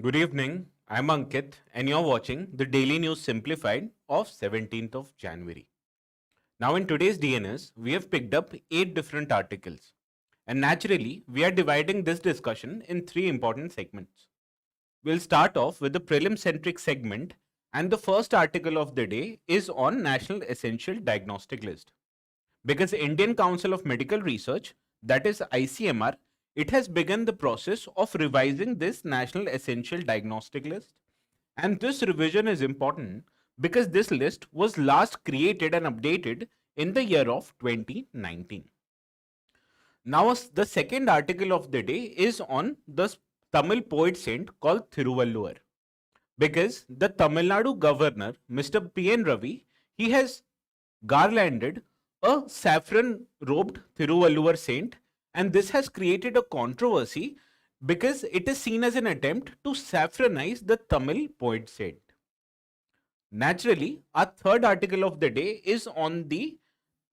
Good evening. I'm Ankit and you're watching the Daily News Simplified of 17th of January. Now in today's DNS, we have picked up 8 different articles. And naturally, we are dividing this discussion in 3 important segments. We'll start off with the prelim centric segment, and the first article of the day is on National Essential Diagnostic List. Because Indian Council of Medical Research, that is ICMR, it has begun the process of revising this National Essential Diagnostic List. And this revision is important because this list was last created and updated in the year of 2019. Now, the second article of the day is on the Tamil poet saint called Tiruvallur. Because the Tamil Nadu governor, Mr. P.N. Ravi, he has garlanded a saffron robed Tiruvallur saint, and this has created a controversy because it is seen as an attempt to saffronize the Tamil poet saint. Naturally, our third article of the day is on the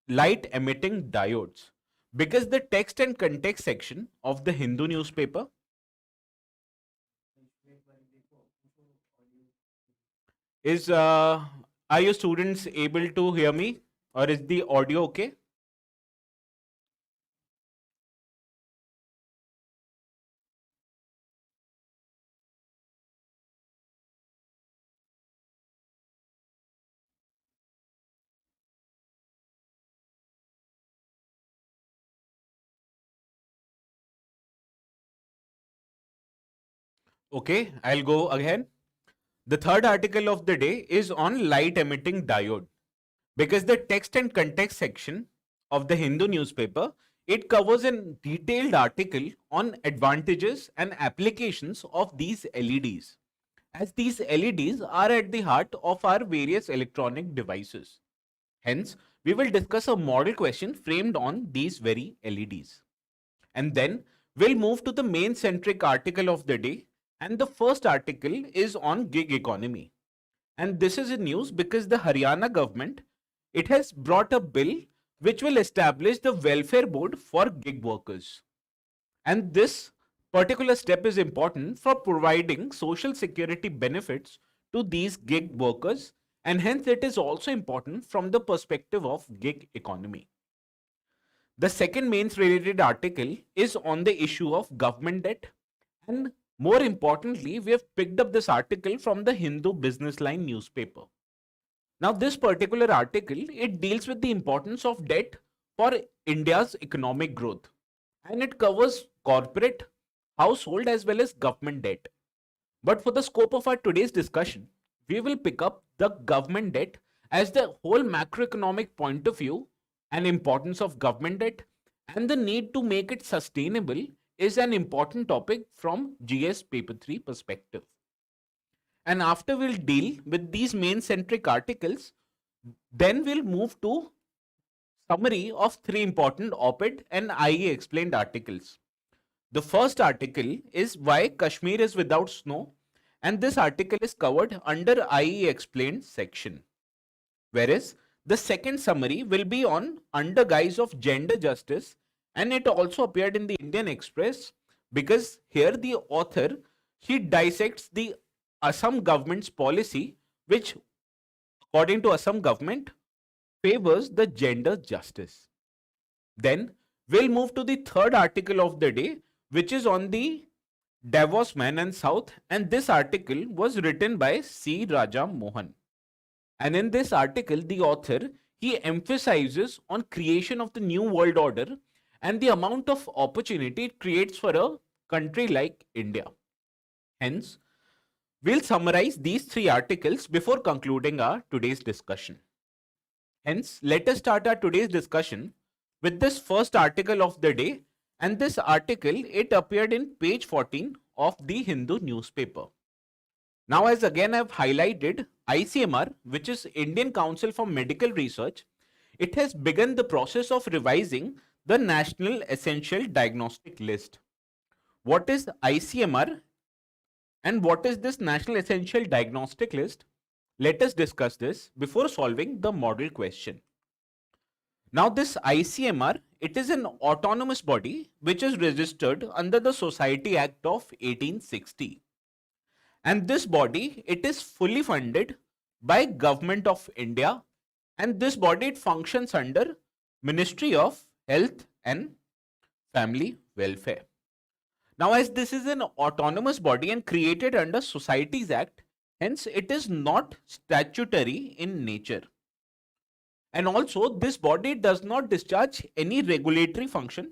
light emitting diodes because the text and context section of the Hindu newspaper is are you students able to hear me, or is the audio okay? Okay, I'll go again. The third article of the day is on light emitting diode because the text and context section of the Hindu newspaper, it covers a detailed article on advantages and applications of these LEDs, as these LEDs are at the heart of our various electronic devices. Hence, we will discuss a model question framed on these very LEDs. And then we'll move to the main centric article of the day, and the first article is on gig economy. And this is in news because the Haryana government, it has brought a bill which will establish the welfare board for gig workers. And this particular step is important for providing social security benefits to these gig workers, and hence it is also important from the perspective of gig economy. The second mains related article is on the issue of government debt, and more importantly, we have picked up this article from the Hindu Business Line newspaper. Now, this particular article, it deals with the importance of debt for India's economic growth, and it covers corporate, household as well as government debt. But for the scope of our today's discussion, we will pick up the government debt as the whole macroeconomic point of view and importance of government debt, and the need to make it sustainable is an important topic from GS paper 3 perspective. And after we'll deal with these main centric articles, then we'll move to summary of 3 important op-ed and IE explained articles. The first article is why Kashmir is without snow, and this article is covered under IE explained section. Whereas the second summary will be on under guise of gender justice, and it also appeared in the Indian Express because here the author, she dissects the Assam government's policy, which according to Assam government favors the gender justice. Then we'll move to the third article of the day, which is on the Davos Man and South, and this article was written by C. Raja Mohan. And in this article, the author, he emphasizes on creation of the new world order and the amount of opportunity it creates for a country like India. Hence, we'll summarize these 3 articles before concluding our today's discussion. Hence, let us start our today's discussion with this first article of the day, and this article, it appeared in page 14 of the Hindu newspaper. Now, as again I've highlighted, ICMR, which is Indian Council for Medical Research, it has begun the process of revising the National Essential Diagnostic List. What is ICMR and what is this National Essential Diagnostic List? Let us discuss this before solving the model question. Now, this ICMR, it is an autonomous body which is registered under the Society Act of 1860. And this body, it is fully funded by Government of India, and this body, it functions under Ministry of Health and Family Welfare. Now, as this is an autonomous body and created under Societies Act, hence it is not statutory in nature. And also, this body does not discharge any regulatory function,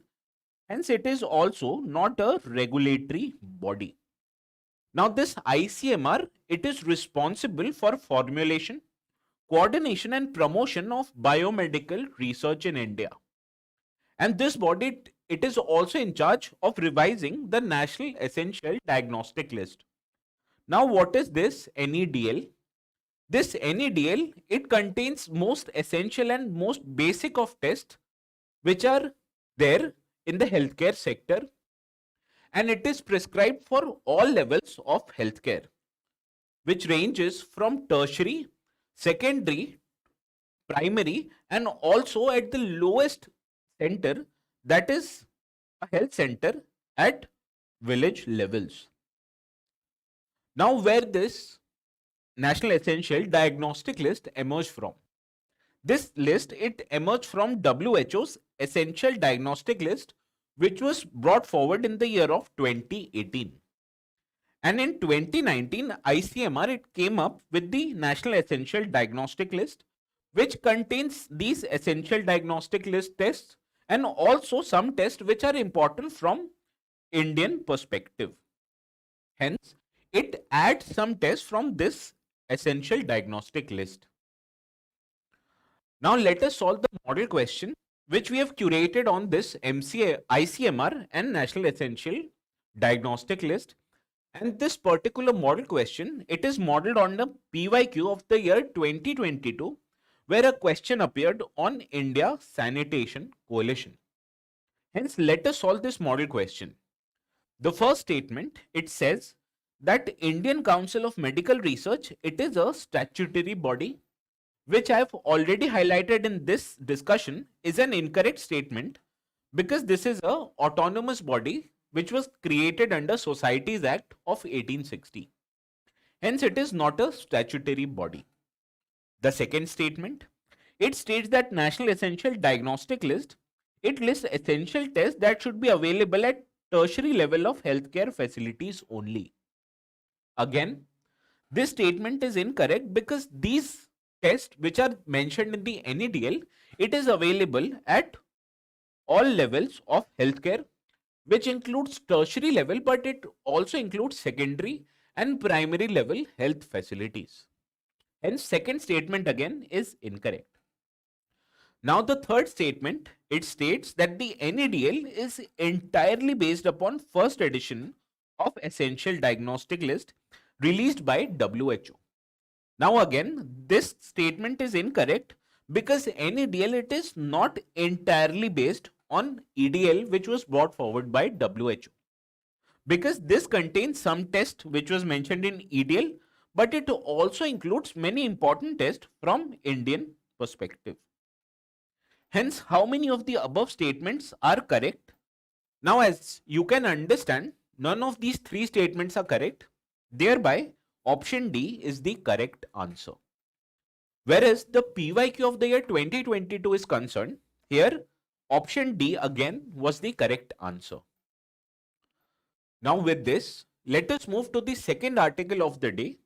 hence it is also not a regulatory body. Now, this ICMR, it is responsible for formulation, coordination and promotion of biomedical research in India. And this body, it is also in charge of revising the National Essential Diagnostic List. Now, what is this NEDL? This NEDL, it contains most essential and most basic of tests which are there in the healthcare sector, and it is prescribed for all levels of healthcare, which ranges from tertiary, secondary, primary, and also at the lowest center, that is a health center at village levels. Now, where this National Essential Diagnostic List emerged from? This list, it emerged from WHO's Essential Diagnostic List, which was brought forward in the year of 2018. And in 2019, ICMR, it came up with the National Essential Diagnostic List, which contains these essential diagnostic list tests and also some tests which are important from Indian perspective. Hence, it adds some tests from this essential diagnostic list. Now, let us solve the model question which we have curated on this ICMR and National Essential Diagnostic List. And this particular model question, it is modeled on the PYQ of the year 2022, where a question appeared on India Sanitation Coalition. Hence, let us solve this model question. The first statement, it says that Indian Council of Medical Research, it is a statutory body, which I have already highlighted in this discussion is an incorrect statement, because this is a autonomous body which was created under Societies Act of 1860. Hence, it is not a statutory body. The second statement, it states that National Essential Diagnostic List, it lists essential tests that should be available at tertiary level of healthcare facilities only. Again, this statement is incorrect, because these tests which are mentioned in the NEDL, it is available at all levels of healthcare, which includes tertiary level, but it also includes secondary and primary level health facilities. Hence, second statement again is incorrect. Now, the third statement, it states that the NEDL is entirely based upon first edition of Essential Diagnostic List released by WHO. Now, again, this statement is incorrect, because NEDL, it is not entirely based on EDL, which was brought forward by WHO, because this contains some tests which was mentioned in EDL, but it also includes many important tests from Indian perspective. Hence, how many of the above statements are correct? Now, as you can understand, none of these three statements are correct. Thereby, option D is the correct answer. Whereas the PYQ of the year 2022 is concerned, here option D again was the correct answer. Now, with this, let us move to the second article of the day,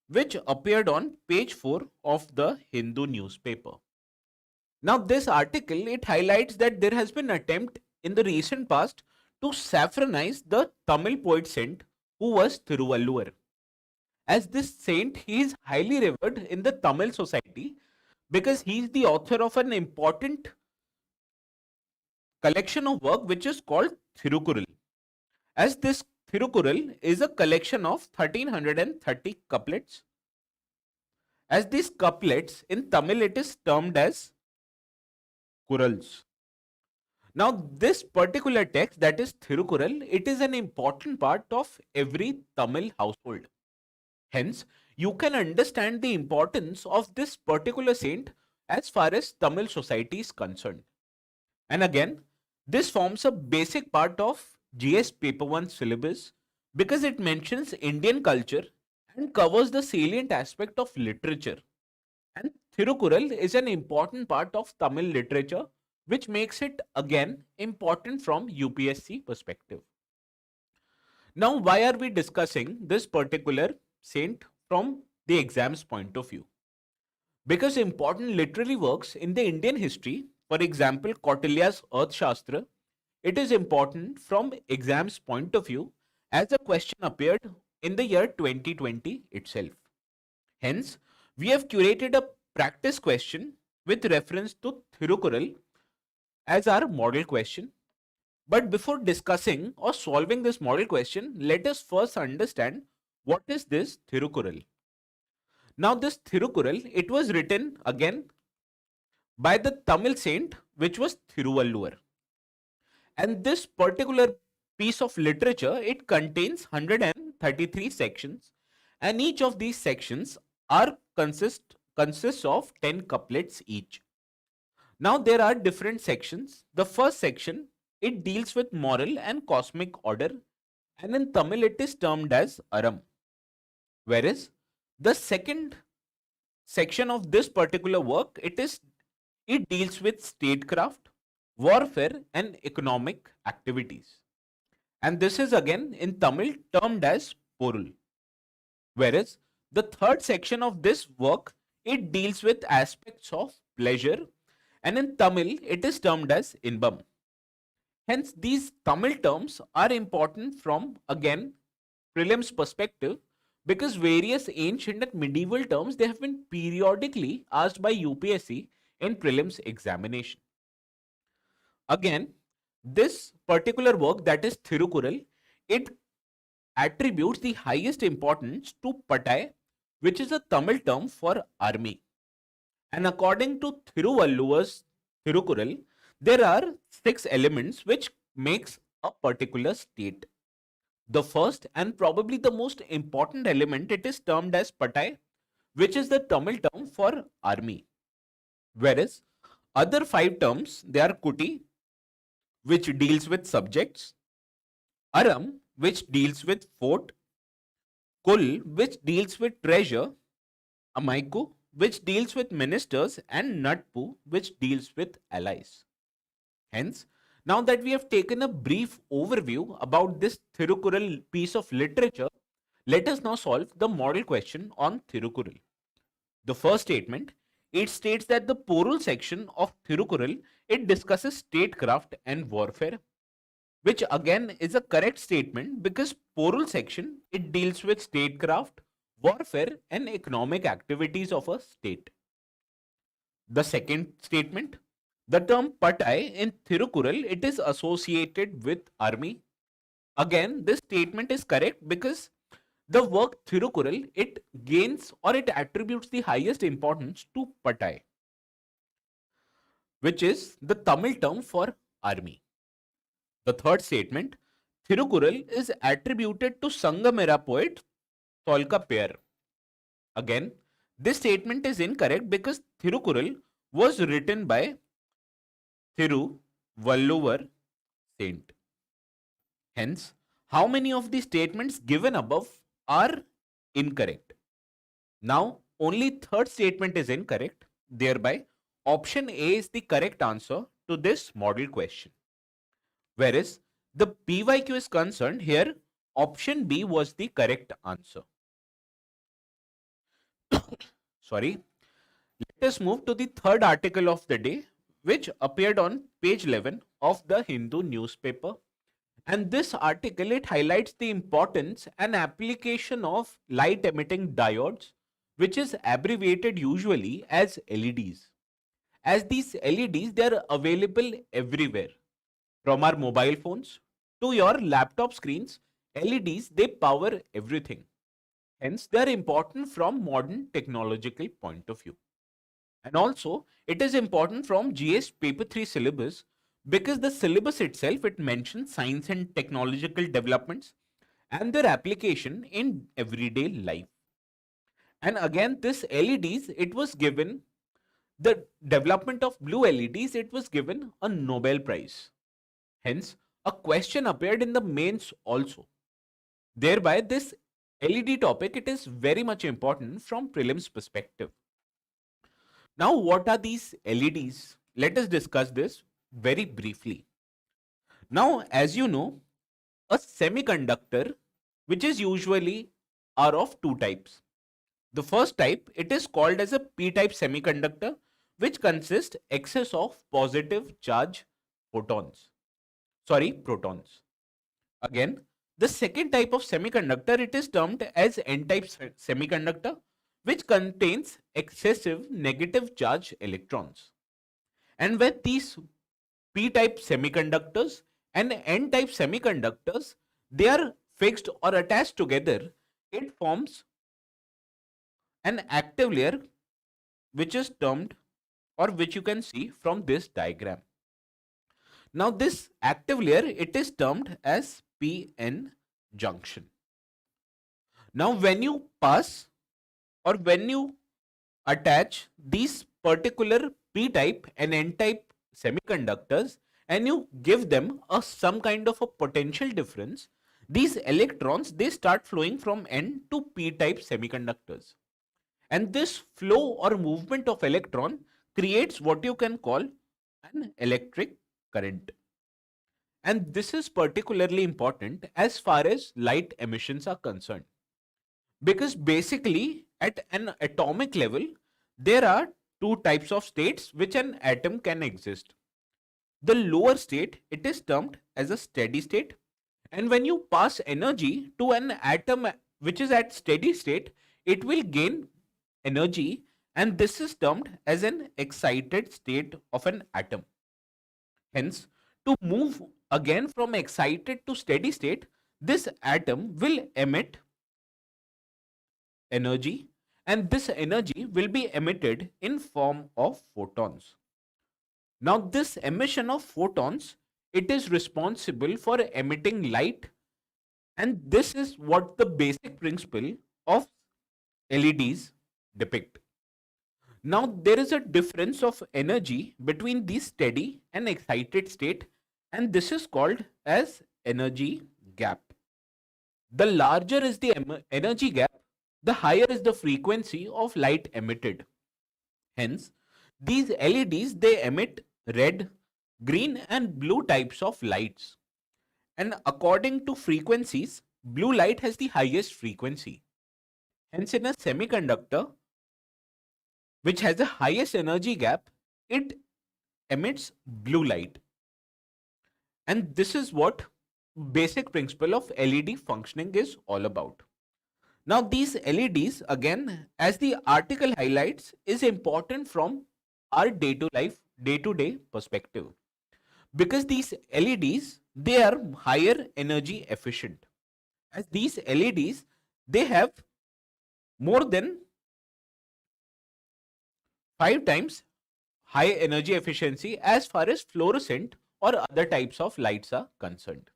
which appeared on page 4 of the Hindu newspaper. Now, this article, it highlights that there has been an attempt in the recent past to saffronize the Tamil poet saint who was Tiruvallur. As this saint, he is highly revered in the Tamil society, because he is the author of an important collection of work which is called Thirukural. As this Thirukural is a collection of 1330 couplets. As these couplets in Tamil, it is termed as Kurals. Now, this particular text, that is Thirukural, it is an important part of every Tamil household. Hence, you can understand the importance of this particular saint as far as Tamil society is concerned. And again, this forms a basic part of GS Paper 1 syllabus, because it mentions Indian culture and covers the salient aspect of literature. And Thirukural is an important part of Tamil literature, which makes it again important from UPSC perspective. Now, why are we discussing this particular saint from the exam's point of view? Because important literary works in the Indian history, for example, Kautilya's Arthashastra, it is important from exam's point of view as a question appeared in the year 2020 itself. Hence, we have curated a practice question with reference to Thirukural as our model question. But before discussing or solving this model question, let us first understand what is this Thirukural. Now, this Thirukural, it was written again by the Tamil saint, which was Tiruvallur. And this particular piece of literature, it contains 133 sections, and each of these sections are consists of 10 couplets each. Now there are different sections. The first section, it deals with moral and cosmic order, and in Tamil it is termed as Aram. Whereas the second section of this particular work, it deals with statecraft, warfare and economic activities. And this is again in Tamil termed as Porul. Whereas the third section of this work, it deals with aspects of pleasure, and in Tamil it is termed as Inbam. Hence these Tamil terms are important from again prelims perspective, because various ancient and medieval terms, they have been periodically asked by UPSC in prelims examination. Again, this particular work, that is Thirukural, it attributes the highest importance to Patai, which is a Tamil term for army. And according to Thiruvallur's Thirukural, there are 6 elements which makes a particular state. The first and probably the most important element, it is termed as Patai, which is the Tamil term for army. Whereas other 5 terms, they are Kuti, which deals with subjects, Aram, which deals with fort, Kul, which deals with treasure, Amaiku, which deals with ministers, and Natpu, which deals with allies. Hence, now that we have taken a brief overview about this Thirukural piece of literature, let us now solve the model question on Thirukural. The first statement, it states that the Porul section of Thirukural, it discusses statecraft and warfare, which again is a correct statement because Porul section, it deals with statecraft, warfare and economic activities of a state. The second statement, the term Patai in Thirukural, it is associated with army. Again, this statement is correct because the work Thirukural, it gains or it attributes the highest importance to Patai, which is the Tamil term for army. The third statement, Thirukural is attributed to Sangamera poet Tolka Pair. Again, this statement is incorrect because Thirukural was written by Tiruvallur saint. Hence, how many of the statements given above are incorrect? Now, only third statement is incorrect. Thereby, option A is the correct answer to this model question. Whereas the PYQ is concerned, here option B was the correct answer. Sorry. Let us move to the third article of the day, which appeared on page 11 of the Hindu newspaper. And this article, it highlights the importance and application of light emitting diodes, which is abbreviated usually as LEDs. As these LEDs, they are available everywhere. From our mobile phones to your laptop screens, LEDs, they power everything. Hence, they are important from modern technological point of view. And also, it is important from GS paper 3 syllabus because the syllabus itself, it mentions science and technological developments and their application in everyday life. And again, this LEDs, it was given, the development of blue LEDs, it was given a Nobel Prize. Hence, a question appeared in the mains also. Thereby, this LED topic, it is very much important from prelims perspective. Now, what are these LEDs? Let us discuss this very briefly. Now, as you know, a semiconductor, which is usually are of two types. The first type, it is called as a p-type semiconductor, which consists excess of positive charge protons. Again, the second type of semiconductor, it is termed as n-type semiconductor, which contains excessive negative charge electrons. And with these p-type semiconductors and n-type semiconductors, they are fixed or attached together, it forms an active layer, which is termed, or which you can see from this diagram. Now this active layer, it is termed as PN junction. Now when you pass or when you attach these particular p-type and n-type semiconductors and you give them some kind of a potential difference, these electrons, they start flowing from n to p-type semiconductors. And this flow or movement of electron creates what you can call an electric current. And this is particularly important as far as light emissions are concerned. Because basically at an atomic level, there are two types of states which an atom can exist. The lower state, it is termed as a steady state. And when you pass energy to an atom which is at steady state, it will gain energy, and this is termed as an excited state of an atom. Hence, to move again from excited to steady state, this atom will emit energy, and this energy will be emitted in form of photons. Now this emission of photons, it is responsible for emitting light, and this is what the basic principle of LEDs depict. Now there is a difference of energy between the steady and excited state, and this is called as energy gap. The larger is the energy gap, the higher is the frequency of light emitted. Hence, these LEDs, they emit red, green and blue types of lights. And according to frequencies, blue light has the highest frequency. Hence, in a semiconductor, which has the highest energy gap, it emits blue light. And this is what basic principle of LED functioning is all about. Now these LEDs, again, as the article highlights, is important from our day-to-day perspective, because these LEDs, they are higher energy efficient. As these LEDs, they have more than 5 times high energy efficiency as far as fluorescent or other types of lights are concerned.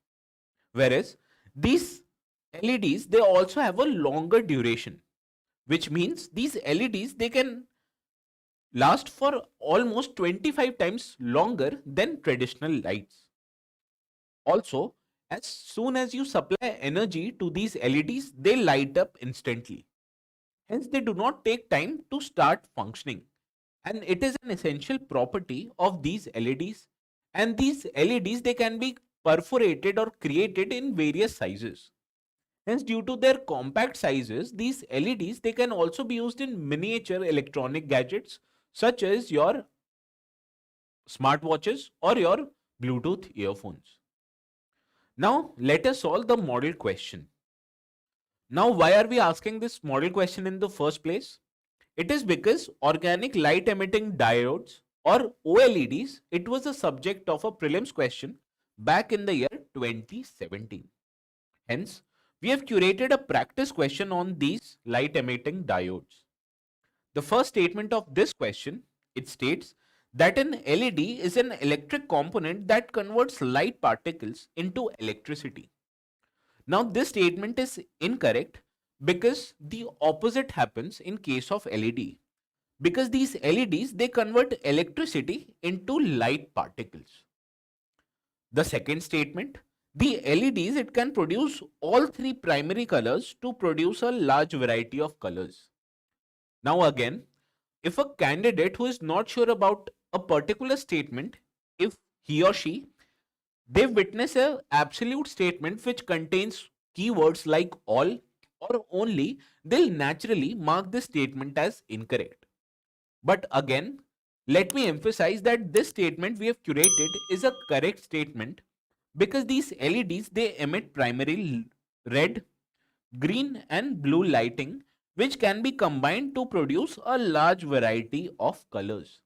Whereas these LEDs, they also have a longer duration, which means these LEDs, they can last for almost 25 times longer than traditional lights. Also, as soon as you supply energy to these LEDs, they light up instantly. Hence, they do not take time to start functioning. And it is an essential property of these LEDs. And these LEDs, they can be perforated or created in various sizes. Hence, due to their compact sizes, these LEDs, they can also be used in miniature electronic gadgets such as your smartwatches or your Bluetooth earphones. Now, let us solve the model question. Now, why are we asking this model question in the first place? It is because organic light emitting diodes or OLEDs, it was a subject of a prelims question back in the year 2017. Hence, we have curated a practice question on these light emitting diodes. The first statement of this question, it states that an LED is an electric component that converts light particles into electricity. Now this statement is incorrect because the opposite happens in case of LED. Because these LEDs, they convert electricity into light particles. The second statement, The LEDs, it can produce all three primary colors to produce a large variety of colors. Now again, if a candidate who is not sure about a particular statement, if he or she, they witness a absolute statement which contains keywords like all or only, they'll naturally mark this statement as incorrect. But again, let me emphasize that this statement we have curated is a correct statement because these LEDs, they emit primarily red, green and blue lighting, which can be combined to produce a large variety of colors.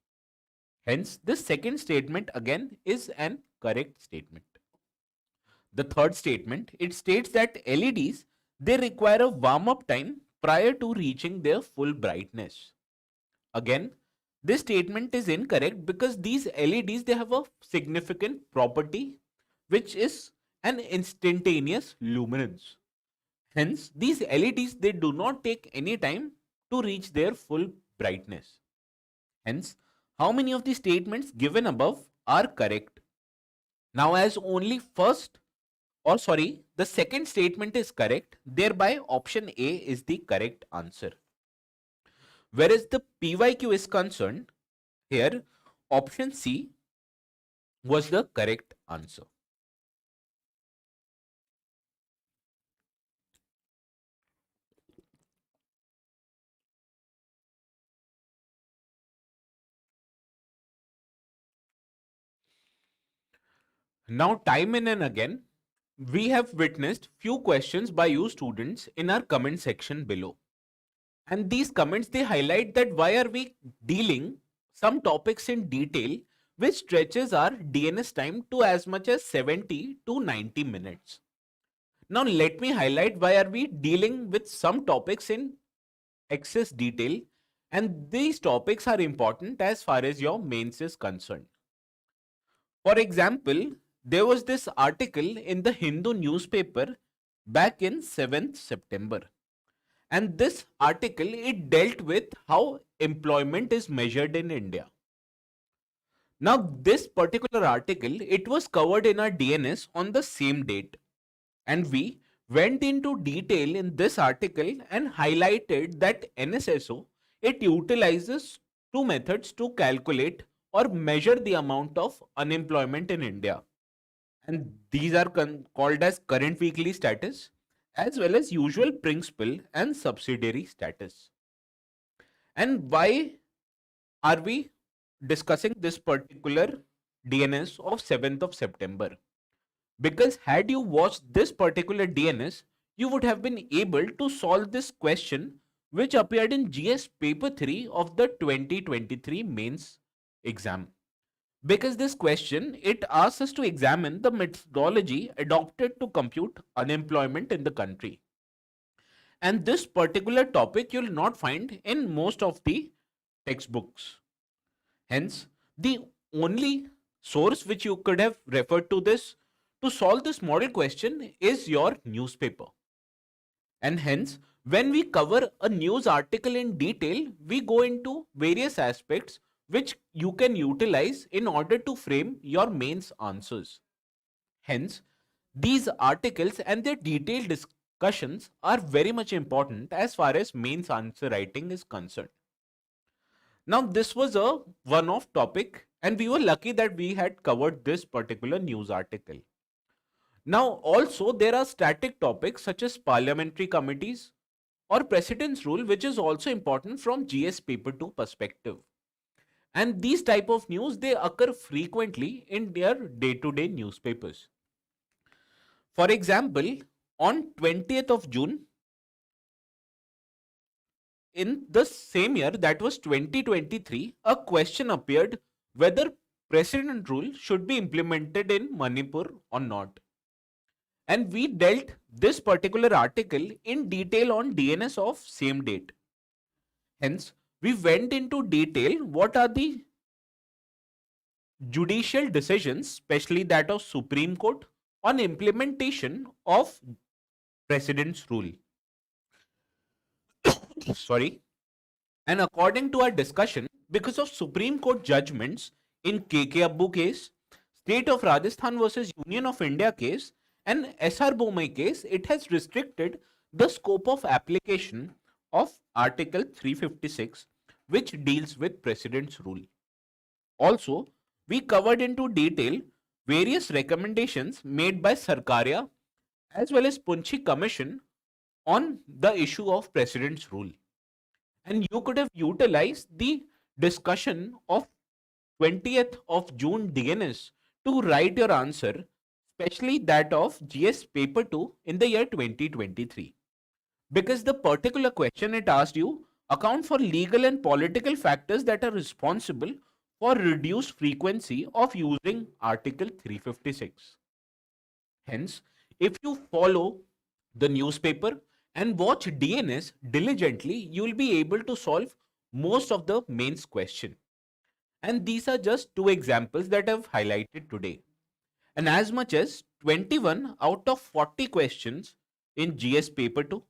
Hence, this second statement again is an correct statement. The third statement, it states that LEDs, they require a warm up time prior to reaching their full brightness. Again, this statement is incorrect because these LEDs, they have a significant property which is an instantaneous luminance. Hence, these LEDs, they do not take any time to reach their full brightness. Hence, how many of the statements given above are correct? Now, as only the second statement is correct, thereby option A is the correct answer. Whereas the PYQ is concerned, here option C was the correct answer. Now, time in and again, we have witnessed few questions by you students in our comment section below. And these comments, they highlight that why are we dealing some topics in detail which stretches our DNS time to as much as 70 to 90 minutes. Now let me highlight why are we dealing with some topics in excess detail, and these topics are important as far as your mains is concerned. For example, there was this article in the Hindu newspaper back in 7th September. And this article, it dealt with how employment is measured in India. Now, this particular article, it was covered in our DNS on the same date. And we went into detail in this article and highlighted that NSSO, it utilizes two methods to calculate or measure the amount of unemployment in India. And these are called as current weekly status as well as usual principal and subsidiary status. And why are we discussing this particular DNS of 7th of September? Because had you watched this particular DNS, you would have been able to solve this question which appeared in GS paper 3 of the 2023 mains exam. Because this question, it asks us to examine the methodology adopted to compute unemployment in the country. And this particular topic you'll not find in most of the textbooks. Hence, the only source which you could have referred to this to solve this model question is your newspaper. And hence, when we cover a news article in detail, we go into various aspects which you can utilize in order to frame your mains answers. Hence, these articles and their detailed discussions are very much important as far as mains answer writing is concerned. Now, this was a one-off topic and we were lucky that we had covered this particular news article. Now, also there are static topics such as parliamentary committees or precedence rule, which is also important from GS paper 2 perspective. And these type of news, they occur frequently in their day-to-day newspapers. For example, on 20th of June, in the same year, that was 2023, a question appeared whether precedent rule should be implemented in Manipur or not. And we dealt this particular article in detail on DNS of same date. Hence, we went into detail what are the judicial decisions, especially that of Supreme Court, on implementation of precedent's rule. Sorry. And according to our discussion, because of Supreme Court judgments in KK Abbu case, State of Rajasthan versus Union of India case, And SR Bomai case, it has restricted the scope of application of Article 356, which deals with President's rule. Also, we covered into detail various recommendations made by Sarkaria as well as Punchi Commission on the issue of President's rule. And you could have utilized the discussion of 20th of June DNS to write your answer, especially that of GS paper 2 in the year 2023. Because the particular question it asked you account for legal and political factors that are responsible for reduced frequency of using Article 356. Hence, if you follow the newspaper and watch DNS diligently, you will be able to solve most of the mains question. And these are just two examples that I've highlighted today. And as much as 21 out of 40 questions in GS paper 2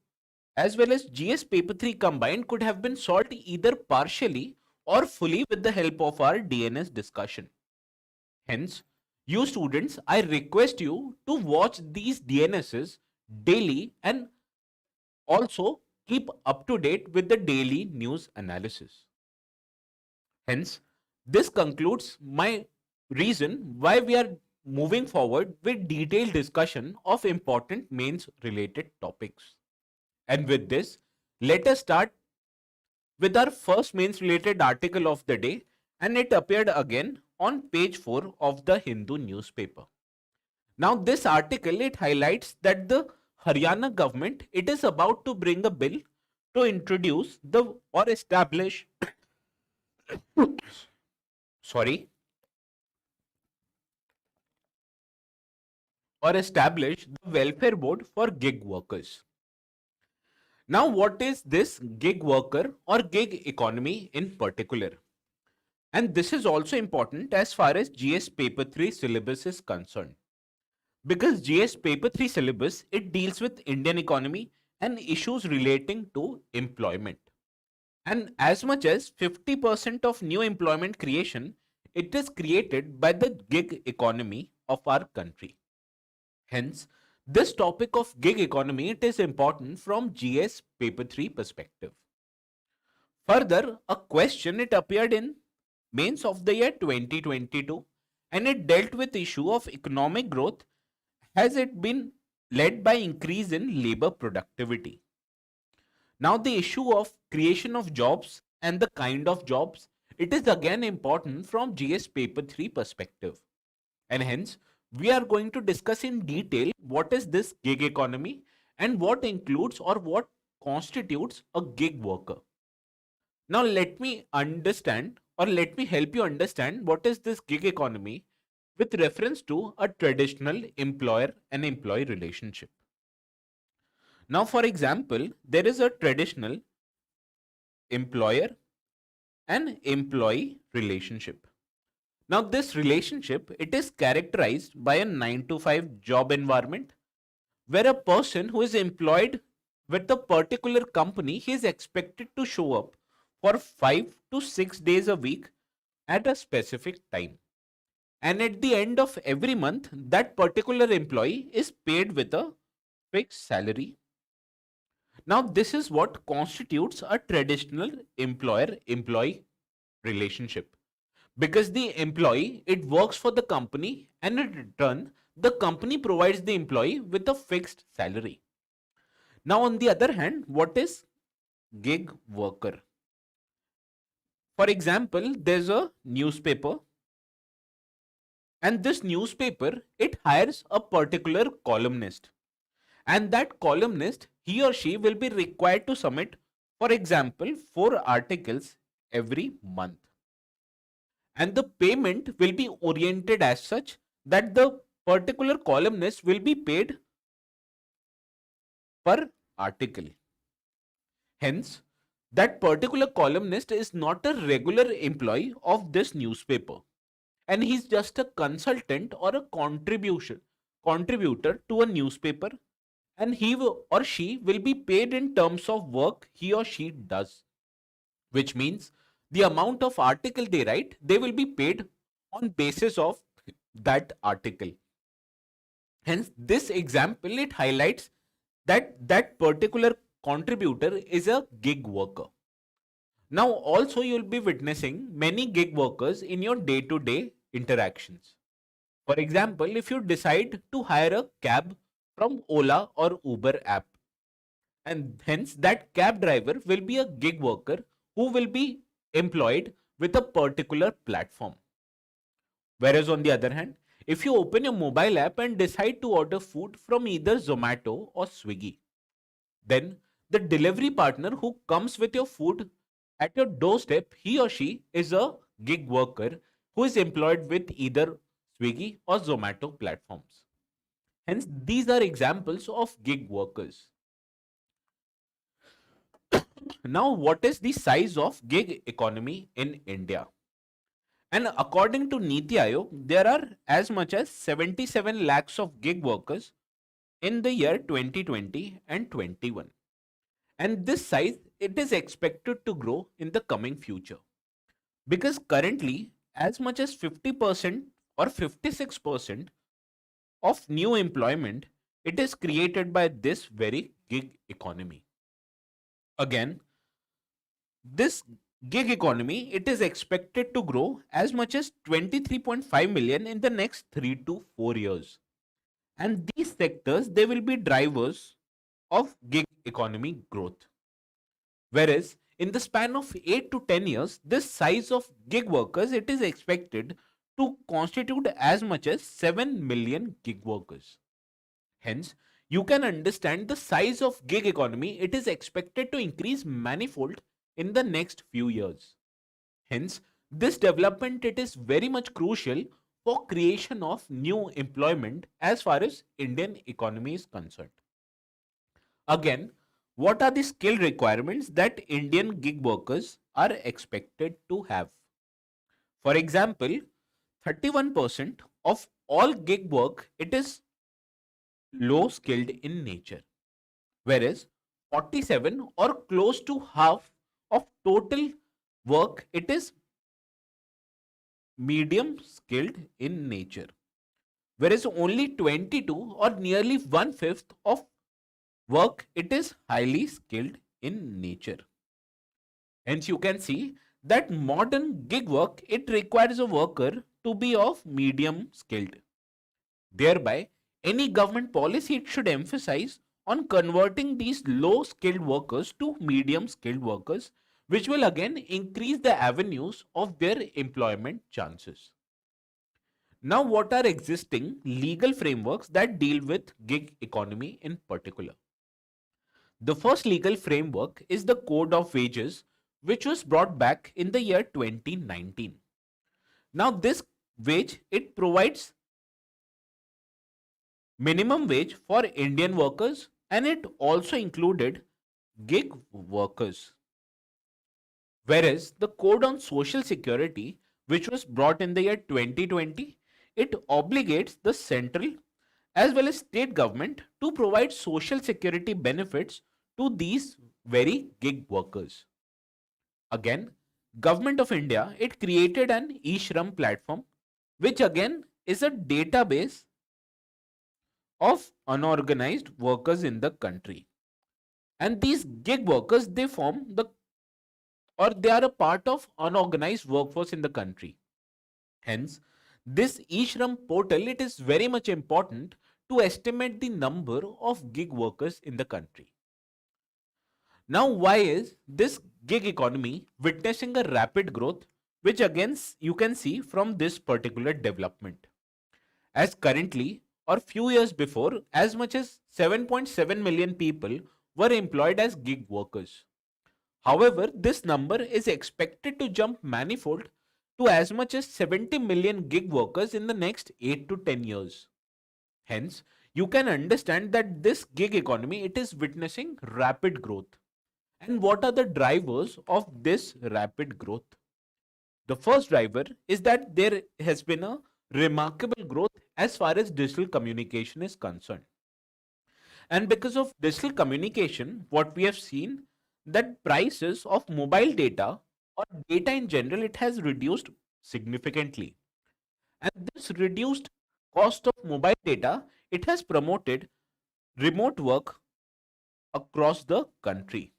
as well as GS paper 3 combined could have been solved either partially or fully with the help of our DNS discussion. Hence, you students, I request you to watch these DNSs daily and also keep up to date with the daily news analysis. Hence, this concludes my reason why we are moving forward with detailed discussion of important mains related topics. And with this, let us start with our first mains related article of the day, and it appeared again on page 4 of the Hindu newspaper. Now this article, it highlights that the Haryana government, it is about to bring a bill to introduce the or establish sorry or establish the welfare board for gig workers. Now what is this gig worker or gig economy in particular? And this is also important as far as GS paper 3 syllabus is concerned. Because GS paper 3 syllabus, it deals with Indian economy and issues relating to employment. And as much as 50% of new employment creation, it is created by the gig economy of our country. Hence, this topic of gig economy, it is important from GS paper 3 perspective. Further, a question, it appeared in mains of the year 2022 and it dealt with issue of economic growth. Has it been led by increase in labor productivity? Now the issue of creation of jobs and the kind of jobs, it is again important from GS paper 3 perspective. And hence, we are going to discuss in detail what is this gig economy and what includes or what constitutes a gig worker. Now let me understand or let me help you understand what is this gig economy with reference to a traditional employer and employee relationship. Now, for example, there is a traditional employer and employee relationship. Now, this relationship, it is characterized by a 9 to 5 job environment where a person who is employed with a particular company, he is expected to show up for 5 to 6 days a week at a specific time. And at the end of every month, that particular employee is paid with a fixed salary. Now, this is what constitutes a traditional employer-employee relationship. Because the employee, it works for the company and in return, the company provides the employee with a fixed salary. Now, on the other hand, what is gig worker? For example, there's a newspaper and this newspaper, it hires a particular columnist. And that columnist, he or she will be required to submit, for example, 4 articles every month. And the payment will be oriented as such that the particular columnist will be paid per article. Hence, that particular columnist is not a regular employee of this newspaper. And he's just a consultant or a contributor to a newspaper, and he or she will be paid in terms of work he or she does, which means the amount of article they write, they will be paid on basis of that article. Hence, this example, it highlights that that particular contributor is a gig worker. Now, also you'll be witnessing many gig workers in your day-to-day interactions. For example, if you decide to hire a cab from Ola or Uber app, and hence that cab driver will be a gig worker who will be employed with a particular platform. Whereas on the other hand, if you open your mobile app and decide to order food from either Zomato or Swiggy, then the delivery partner who comes with your food at your doorstep, he or she is a gig worker who is employed with either Swiggy or Zomato platforms. Hence, these are examples of gig workers. Now, what is the size of gig economy in India? And according to Niti Aayog, there are as much as 77 lakhs of gig workers in the year 2020 and 21. And this size, it is expected to grow in the coming future. Because currently, as much as 50% or 56% of new employment, it is created by this very gig economy. Again, this gig economy, it is expected to grow as much as 23.5 million in the next 3 to 4 years. And these sectors, they will be drivers of gig economy growth. Whereas in the span of 8 to 10 years, this size of gig workers, it is expected to constitute as much as 7 million gig workers. Hence, you can understand the size of gig economy, it is expected to increase manifold in the next few years. Hence, this development, it is very much crucial for creation of new employment as far as Indian economy is concerned. Again, what are the skill requirements that Indian gig workers are expected to have? For example, 31% of all gig work, it is low skilled in nature, whereas 47 or close to half of total work, it is medium skilled in nature, whereas only 22 or nearly one fifth of work, it is highly skilled in nature. Hence, you can see that modern gig work, it requires a worker to be of medium skilled. Thereby, any government policy, it should emphasize on converting these low skilled workers to medium skilled workers, which will again increase the avenues of their employment chances. Now, what are existing legal frameworks that deal with gig economy in particular? The first legal framework is the Code of Wages, which was brought back in the year 2019. Now, this wage, it provides minimum wage for Indian workers, and it also included gig workers. Whereas the Code on Social Security, which was brought in the year 2020, it obligates the central as well as state government to provide social security benefits to these very gig workers. Again, Government of India, it created an e-Shram platform, which again is a database of unorganized workers in the country. And these gig workers, they form the or they are a part of unorganized workforce in the country. Hence, this e-Shram portal, it is very much important to estimate the number of gig workers in the country. Now, why is this gig economy witnessing a rapid growth, which again you can see from this particular development? As currently, or few years before, as much as 7.7 million people were employed as gig workers. However, this number is expected to jump manifold to as much as 70 million gig workers in the next 8 to 10 years. Hence, you can understand that this gig economy, it is witnessing rapid growth. And what are the drivers of this rapid growth? The first driver is that there has been a remarkable growth as far as digital communication is concerned. And because of digital communication, what we have seen that prices of mobile data or data in general, it has reduced significantly. And this reduced cost of mobile data, it has promoted remote work across the country.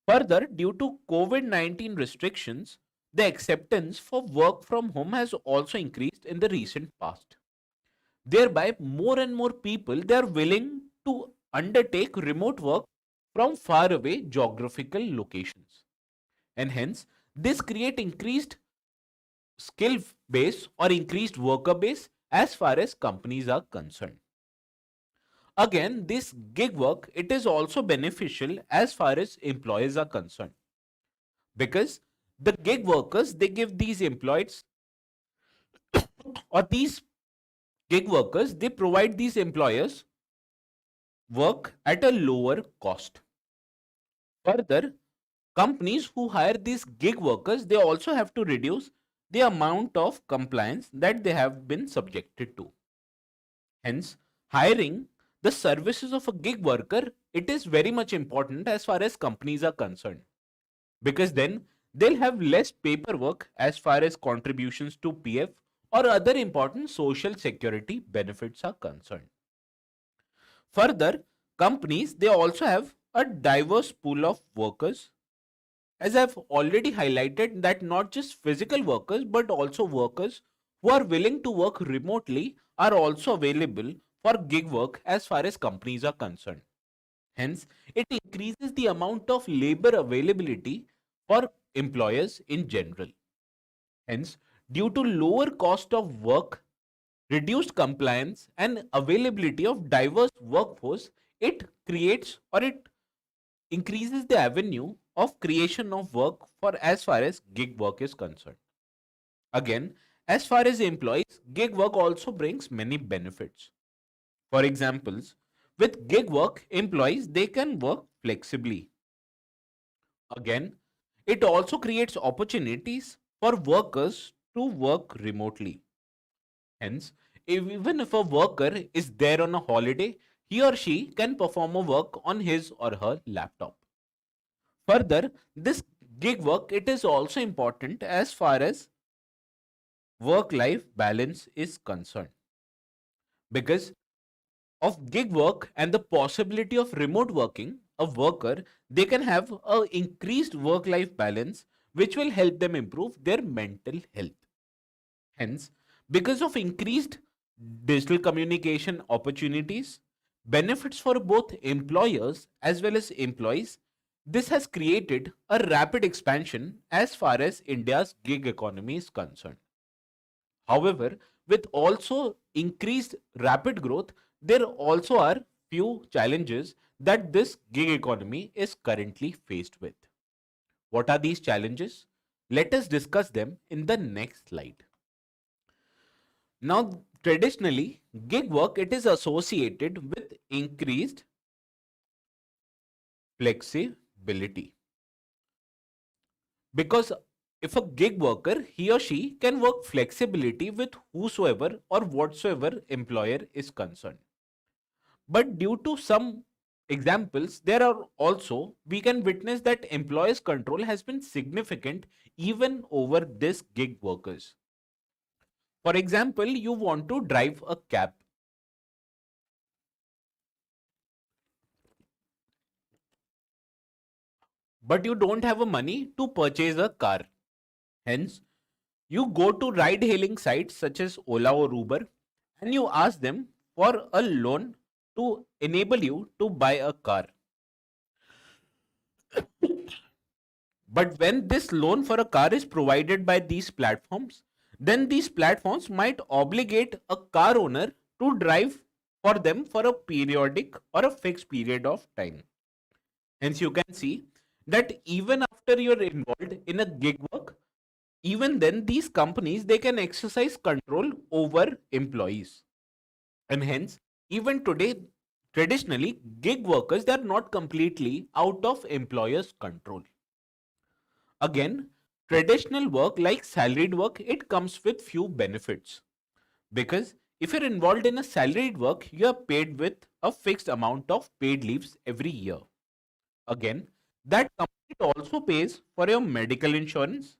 Further, due to COVID-19 restrictions, the acceptance for work from home has also increased in the recent past. Thereby, more and more people they are willing to undertake remote work from far away geographical locations. And hence, this create increased skill base or increased worker base as far as companies are concerned. Again, this gig work it is also beneficial as far as employees are concerned because the gig workers they give these employees or these gig workers they provide these employers work at a lower cost. Further, companies who hire these gig workers they also have to reduce the amount of compliance that they have been subjected to. Hence, hiring the services of a gig worker it is very much important as far as companies are concerned because then they'll have less paperwork as far as contributions to PF or other important social security benefits are concerned. Further, companies they also have a diverse pool of workers. As I've already highlighted that not just physical workers but also workers who are willing to work remotely are also available for gig work as far as companies are concerned. Hence, it increases the amount of labor availability for employers in general. Hence, due to lower cost of work, reduced compliance and availability of diverse workforce, it creates or it increases the avenue of creation of work for as far as gig work is concerned. Again, as far as employees, gig work also brings many benefits. For examples, with gig work, employees they can work flexibly. Again, it also creates opportunities for workers to work remotely. Hence, even if a worker is there on a holiday, he or she can perform a work on his or her laptop. Further, this gig work it is also important as far as work life balance is concerned because of gig work and the possibility of remote working, a worker they can have a increased work life balance which will help them improve their mental health. Hence, because of increased digital communication opportunities, benefits for both employers as well as employees, this has created a rapid expansion as far as India's gig economy is concerned. However, with also increased rapid growth, there also are few challenges that this gig economy is currently faced with. What are these challenges? Let us discuss them in the next slide. Now, traditionally, gig work it is associated with increased flexibility because if a gig worker he or she can work flexibility with whosoever or whatsoever employer is concerned. But due to some examples, there are also we can witness that employers' control has been significant even over this gig workers. For example, you want to drive a cab, but you don't have a money to purchase a car. Hence, you go to ride hailing sites such as Ola or Uber and you ask them for a loan to enable you to buy a car. But when this loan for a car is provided by these platforms, then these platforms might obligate a car owner to drive for them for a periodic or a fixed period of time. Hence, you can see that even after you're involved in a gig work, even then these companies they can exercise control over employees. And hence, even today, traditionally, gig workers they are not completely out of employers' control. Again, traditional work like salaried work, it comes with few benefits because if you're involved in a salaried work, you are paid with a fixed amount of paid leaves every year. Again, that company also pays for your medical insurance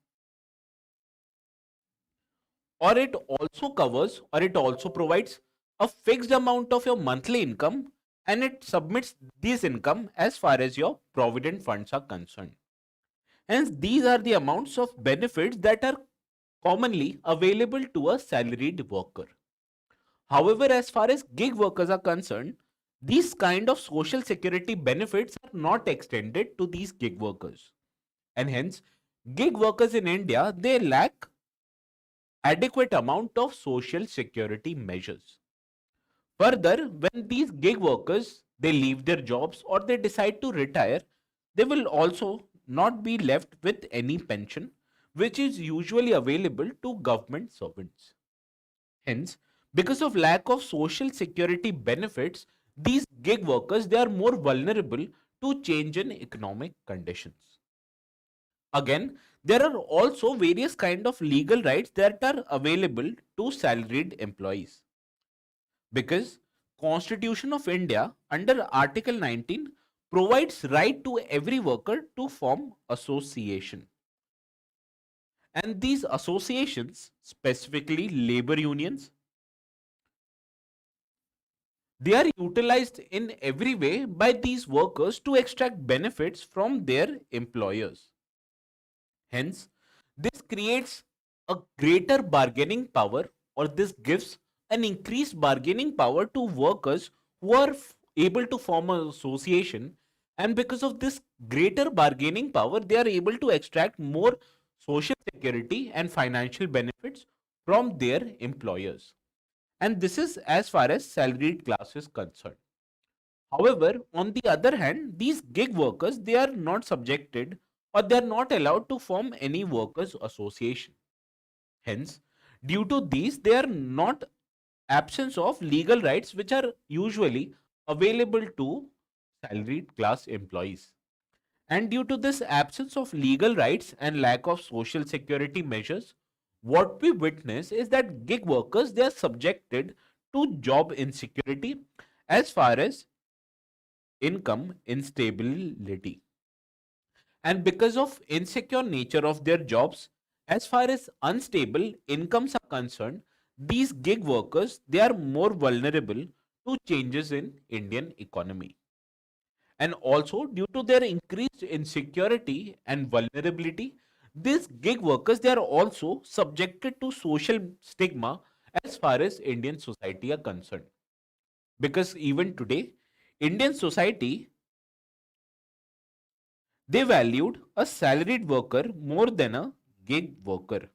or it also covers or it also provides a fixed amount of your monthly income, and it submits this income as far as your provident funds are concerned. Hence, these are the amounts of benefits that are commonly available to a salaried worker. However, as far as gig workers are concerned, these kind of social security benefits are not extended to these gig workers. And hence, gig workers in India, they lack adequate amount of social security measures. Further, when these gig workers they leave their jobs or they decide to retire, they will also not be left with any pension, which is usually available to government servants. Hence, because of lack of social security benefits, these gig workers they are more vulnerable to change in economic conditions. Again, there are also various kind of legal rights that are available to salaried employees, because Constitution of India under Article 19 provides right to every worker to form association, and these associations, specifically labor unions, they are utilized in every way by these workers to extract benefits from their employers. Hence, this creates a greater bargaining power, or this gives an increased bargaining power to workers who are able to form an association. And because of this greater bargaining power, they are able to extract more social security and financial benefits from their employers. And this is as far as salaried class is concerned. However, on the other hand, these gig workers they are not subjected, or they are not allowed to form any workers association. Hence, due to these, they are not absence of legal rights which are usually available to salaried class employees. And due to this absence of legal rights and lack of social security measures, what we witness is that gig workers they are subjected to job insecurity as far as income instability. And because of insecure nature of their jobs, as far as unstable incomes are concerned, these gig workers they are more vulnerable to changes in Indian economy. And also due to their increased insecurity and vulnerability, these gig workers they are also subjected to social stigma as far as Indian society are concerned. Because even today, Indian society they valued a salaried worker more than a gig worker.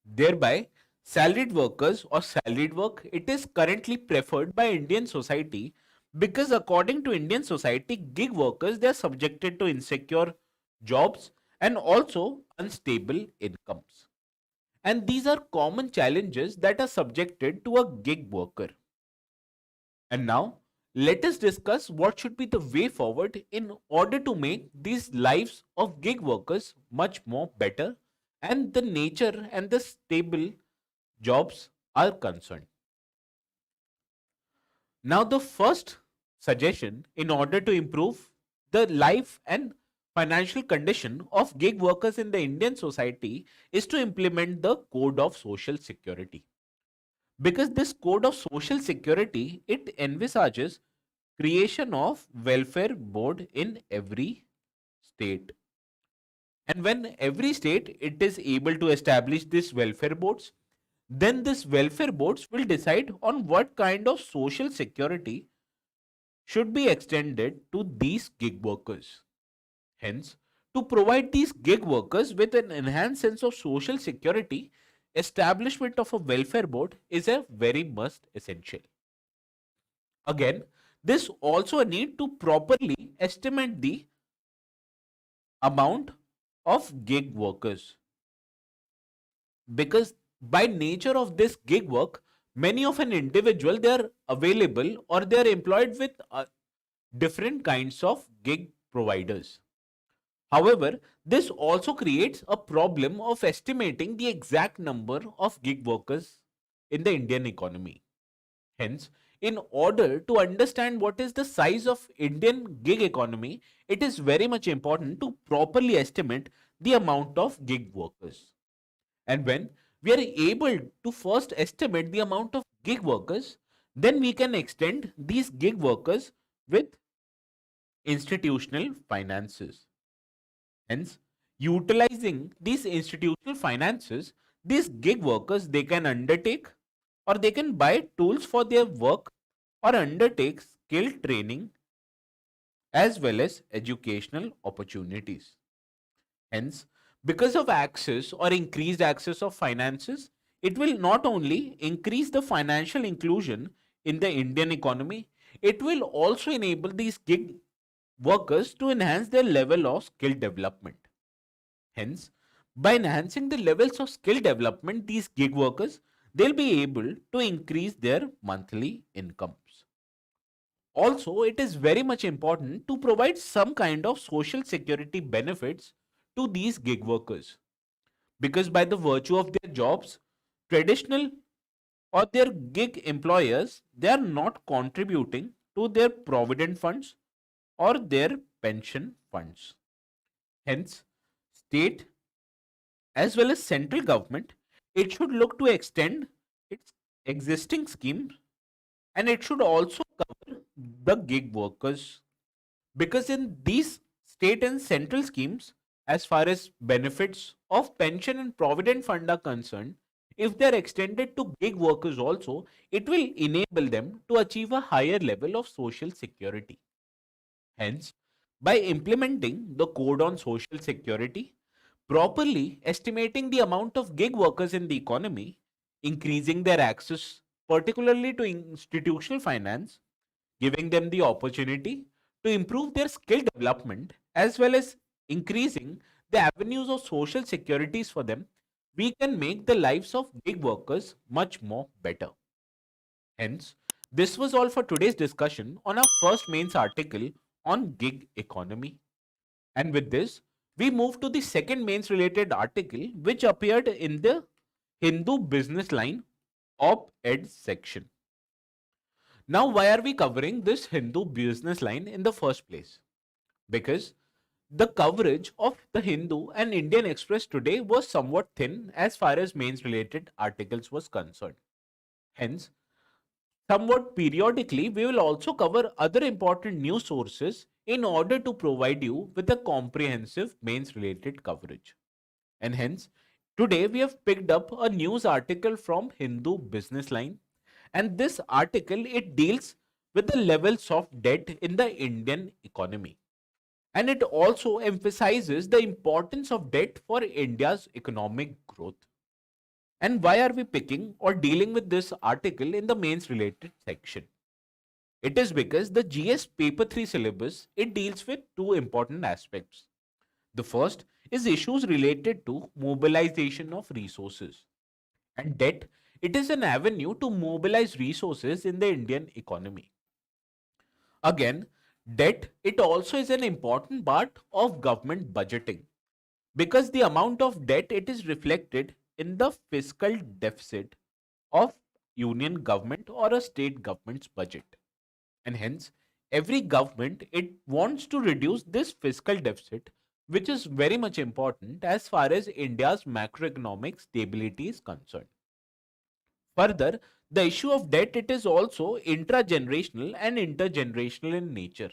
Thereby, salaried workers or salaried work it is currently preferred by Indian society, because according to Indian society, gig workers they are subjected to insecure jobs and also unstable incomes. And these are common challenges that are subjected to a gig worker. And now, let us discuss what should be the way forward in order to make these lives of gig workers much more better and the nature and the stable jobs are concerned. Now, the first suggestion in order to improve the life and financial condition of gig workers in the Indian society is to implement the Code of Social Security. Because this Code of Social Security it envisages creation of welfare board in every state. And when every state it is able to establish these welfare boards, then this welfare boards will decide on what kind of social security should be extended to these gig workers. Hence, to provide these gig workers with an enhanced sense of social security, establishment of a welfare board is a very must essential. Again, this also a need to properly estimate the amount of gig workers, because by nature of this gig work, many of an individual they are available or they are employed with different kinds of gig providers. However, this also creates a problem of estimating the exact number of gig workers in the Indian economy. Hence, in order to understand what is the size of Indian gig economy, it is very much important to properly estimate the amount of gig workers. And when we are able to first estimate the amount of gig workers, then we can extend these gig workers with institutional finances. Hence, utilizing these institutional finances, these gig workers, they can undertake or they can buy tools for their work or undertake skill training as well as educational opportunities. Hence, because of access or increased access of finances, it will not only increase the financial inclusion in the Indian economy, it will also enable these gig workers to enhance their level of skill development. Hence, by enhancing the levels of skill development, these gig workers, they'll be able to increase their monthly incomes. Also, it is very much important to provide some kind of social security benefits to these gig workers, because by the virtue of their jobs, traditional or their gig employers, they are not contributing to their provident funds or their pension funds. Hence, state as well as central government, it should look to extend its existing schemes, and it should also cover the gig workers, because in these state and central schemes, as far as benefits of pension and provident fund are concerned, if they are extended to gig workers also, it will enable them to achieve a higher level of social security. Hence, by implementing the code on social security, properly estimating the amount of gig workers in the economy, increasing their access particularly to institutional finance, giving them the opportunity to improve their skill development, as well as increasing the avenues of social securities for them, we can make the lives of gig workers much more better. Hence, this was all for today's discussion on our first mains article on gig economy. And with this, we move to the second mains related article, which appeared in the Hindu Business Line op-ed section. Now, why are we covering this Hindu Business Line in the first place? Because the coverage of the Hindu and Indian Express today was somewhat thin as far as mains related articles was concerned. Hence, somewhat periodically, we will also cover other important news sources in order to provide you with a comprehensive mains related coverage. And hence, today we have picked up a news article from Hindu Business Line, and this article, it deals with the levels of debt in the Indian economy, and it also emphasizes the importance of debt for India's economic growth. And why are we picking or dealing with this article in the mains related section? It is because the GS paper 3 syllabus, it deals with two important aspects. The first is issues related to mobilization of resources, and debt, it is an avenue to mobilize resources in the Indian economy. Again, debt, it also is an important part of government budgeting, because the amount of debt, it is reflected in the fiscal deficit of union government or a state government's budget. And hence, every government, it wants to reduce this fiscal deficit, which is very much important as far as India's macroeconomic stability is concerned. Further, the issue of debt, it is also intra-generational and intergenerational in nature,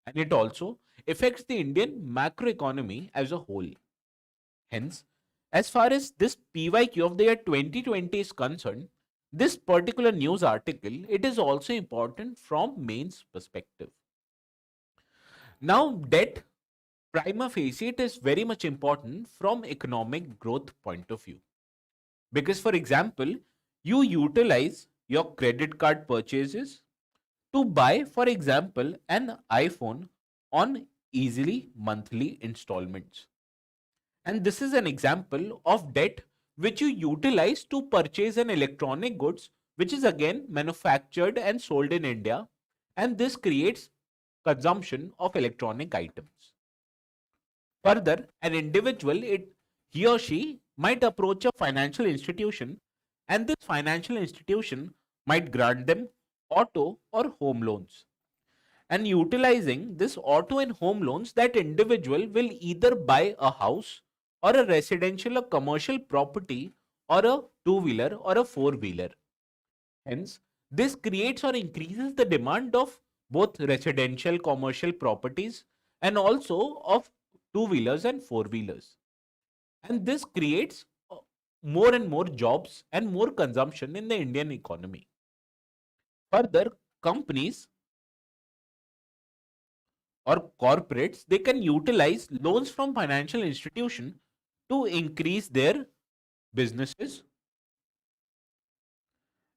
and it also affects the Indian macroeconomy as a whole. Hence, as far as this PYQ of the year 2020 is concerned, this particular news article, it is also important from mains perspective. Now, debt prima facie, it is very much important from economic growth point of view, because for example, you utilize your credit card purchases to buy, for example, an iPhone on easily monthly installments. And this is an example of debt which you utilize to purchase an electronic goods which is again manufactured and sold in India, and this creates consumption of electronic items. Further, an individual, he or she might approach a financial institution, and this financial institution might grant them auto or home loans. And utilizing this auto and home loans, that individual will either buy a house or a residential or commercial property or a two-wheeler or a four-wheeler. Hence, this creates or increases the demand of both residential commercial properties and also of two-wheelers and four-wheelers. And this creates more and more jobs and more consumption in the Indian economy. Further, companies or corporates, they can utilize loans from financial institution to increase their businesses,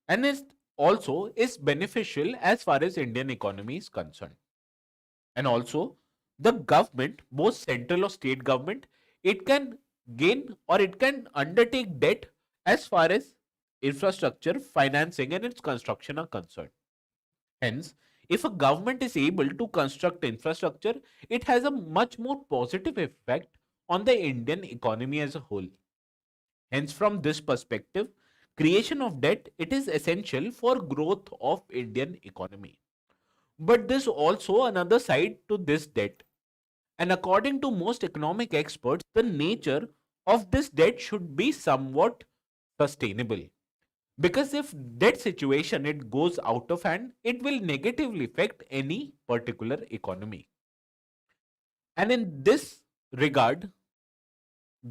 and it also is beneficial as far as Indian economy is concerned. And also, the government, both central or state government, it can gain or it can undertake debt as far as infrastructure financing and its construction are concerned. Hence, if a government is able to construct infrastructure, it has a much more positive effect on the Indian economy as a whole. Hence, from this perspective, creation of debt, it is essential for growth of Indian economy. But there's also another side to this debt. And according to most economic experts, the nature of this debt should be somewhat sustainable. Because if debt situation it goes out of hand, it will negatively affect any particular economy. And in this regard,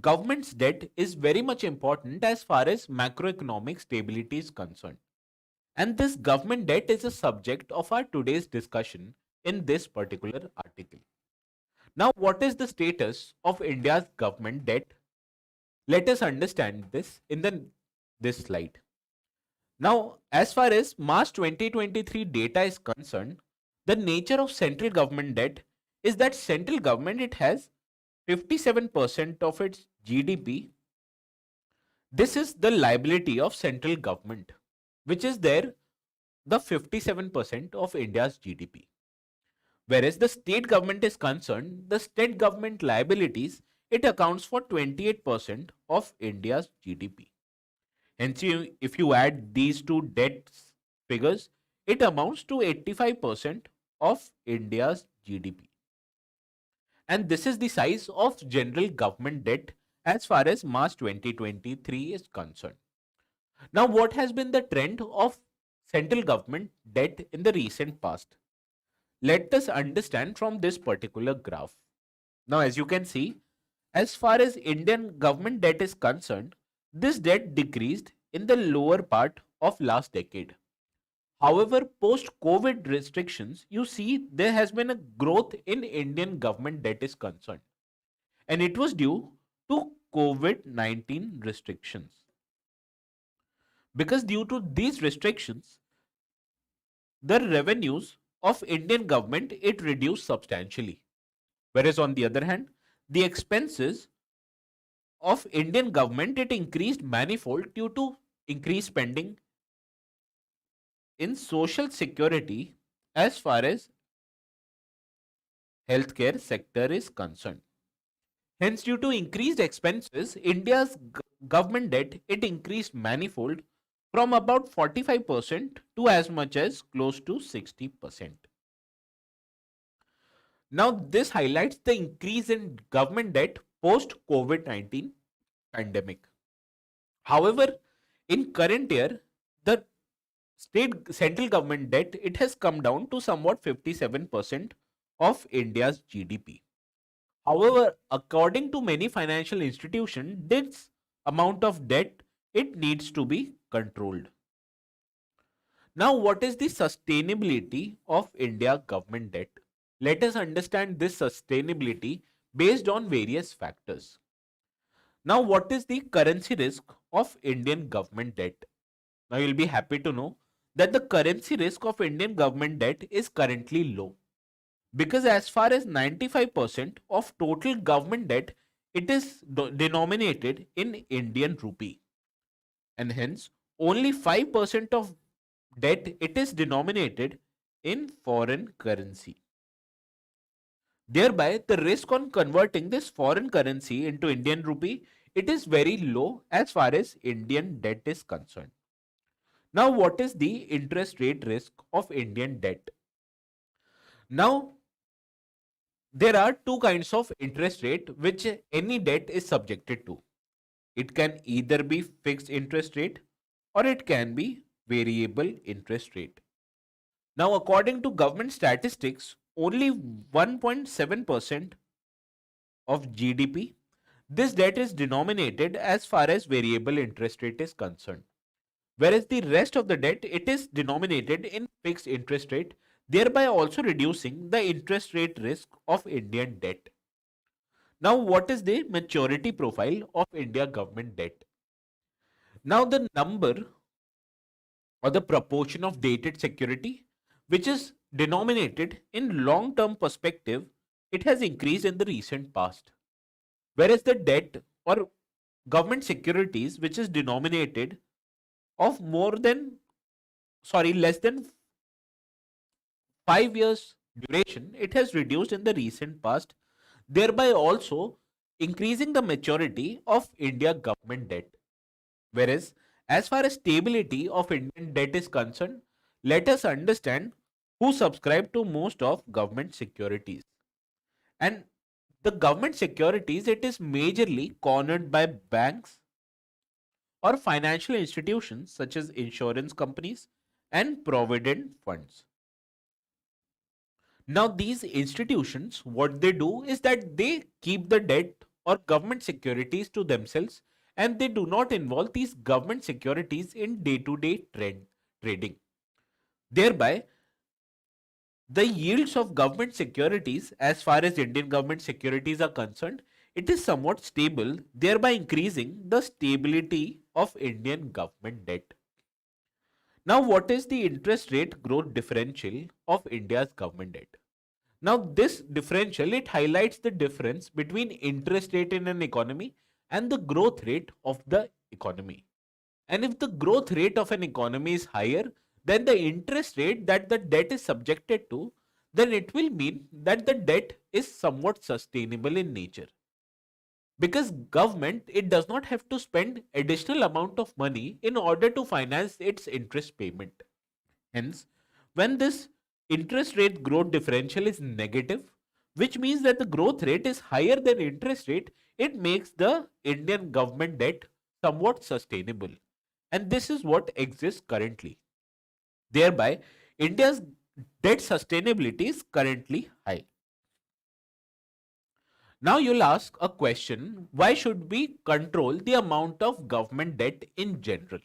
government's debt is very much important as far as macroeconomic stability is concerned. And this government debt is a subject of our today's discussion in this particular article. Now, what is the status of India's government debt? Let us understand this in this slide. Now, as far as March 2023 data is concerned, the nature of central government debt is that central government it has 57% of its GDP. This is the liability of central government, which is there the 57% of India's GDP. Whereas the state government is concerned, the state government liabilities, it accounts for 28% of India's GDP. Hence, if you add these two debts figures, it amounts to 85% of India's GDP. And this is the size of general government debt as far as March 2023 is concerned. Now, what has been the trend of central government debt in the recent past? Let us understand from this particular graph. Now, as you can see, as far as Indian government debt is concerned, this debt decreased in the lower part of last decade. However, post-COVID restrictions, you see there has been a growth in Indian government debt is concerned. And it was due to COVID-19 restrictions. Because due to these restrictions, the revenues of Indian government, it reduced substantially. Whereas on the other hand, the expenses of Indian government, it increased manifold due to increased spending in social security as far as healthcare sector is concerned. Hence, due to increased expenses, India's government debt, it increased manifold from about 45% to as much as close to 60%. Now, this highlights the increase in government debt post COVID-19 pandemic. However, in current year, the state central government debt it has come down to somewhat 57% of India's GDP. However, according to many financial institutions, this amount of debt it needs to be controlled. Now, what is the sustainability of India government debt? Let us understand this sustainability based on various factors. Now, what is the currency risk of Indian government debt? Now, you'll be happy to know that the currency risk of Indian government debt is currently low. Because as far as 95% of total government debt, it is denominated in Indian rupee. And hence, only 5% of debt, it is denominated in foreign currency. Thereby, the risk on converting this foreign currency into Indian rupee, it is very low as far as Indian debt is concerned. Now, what is the interest rate risk of Indian debt? Now, there are two kinds of interest rate which any debt is subjected to. It can either be fixed interest rate or it can be variable interest rate. Now, according to government statistics, only 1.7% of GDP, this debt is denominated as far as variable interest rate is concerned. Whereas the rest of the debt, it is denominated in fixed interest rate, thereby also reducing the interest rate risk of Indian debt. Now, what is the maturity profile of India government debt? Now, the number or the proportion of dated security, which is denominated in long term perspective, it has increased in the recent past. Whereas the debt or government securities, which is denominated of less than 5 years duration, it has reduced in the recent past, thereby also increasing the maturity of India government debt. Whereas, as far as stability of Indian debt is concerned, let us understand who subscribe to most of government securities. And the government securities, it is majorly cornered by banks or financial institutions such as insurance companies and provident funds. Now, these institutions, what they do is that they keep the debt or government securities to themselves and they do not involve these government securities in day to day trading. Thereby, the yields of government securities, as far as Indian government securities are concerned, it is somewhat stable, thereby increasing the stability of Indian government debt. Now, what is the interest rate growth differential of India's government debt? Now, this differential, it highlights the difference between interest rate in an economy and the growth rate of the economy. And if the growth rate of an economy is higher than the interest rate that the debt is subjected to, then it will mean that the debt is somewhat sustainable in nature. Because government, it does not have to spend additional amount of money in order to finance its interest payment. Hence, when this interest rate growth differential is negative, which means that the growth rate is higher than interest rate, it makes the Indian government debt somewhat sustainable. And this is what exists currently. Thereby, India's debt sustainability is currently high. Now you'll ask a question, why should we control the amount of government debt in general?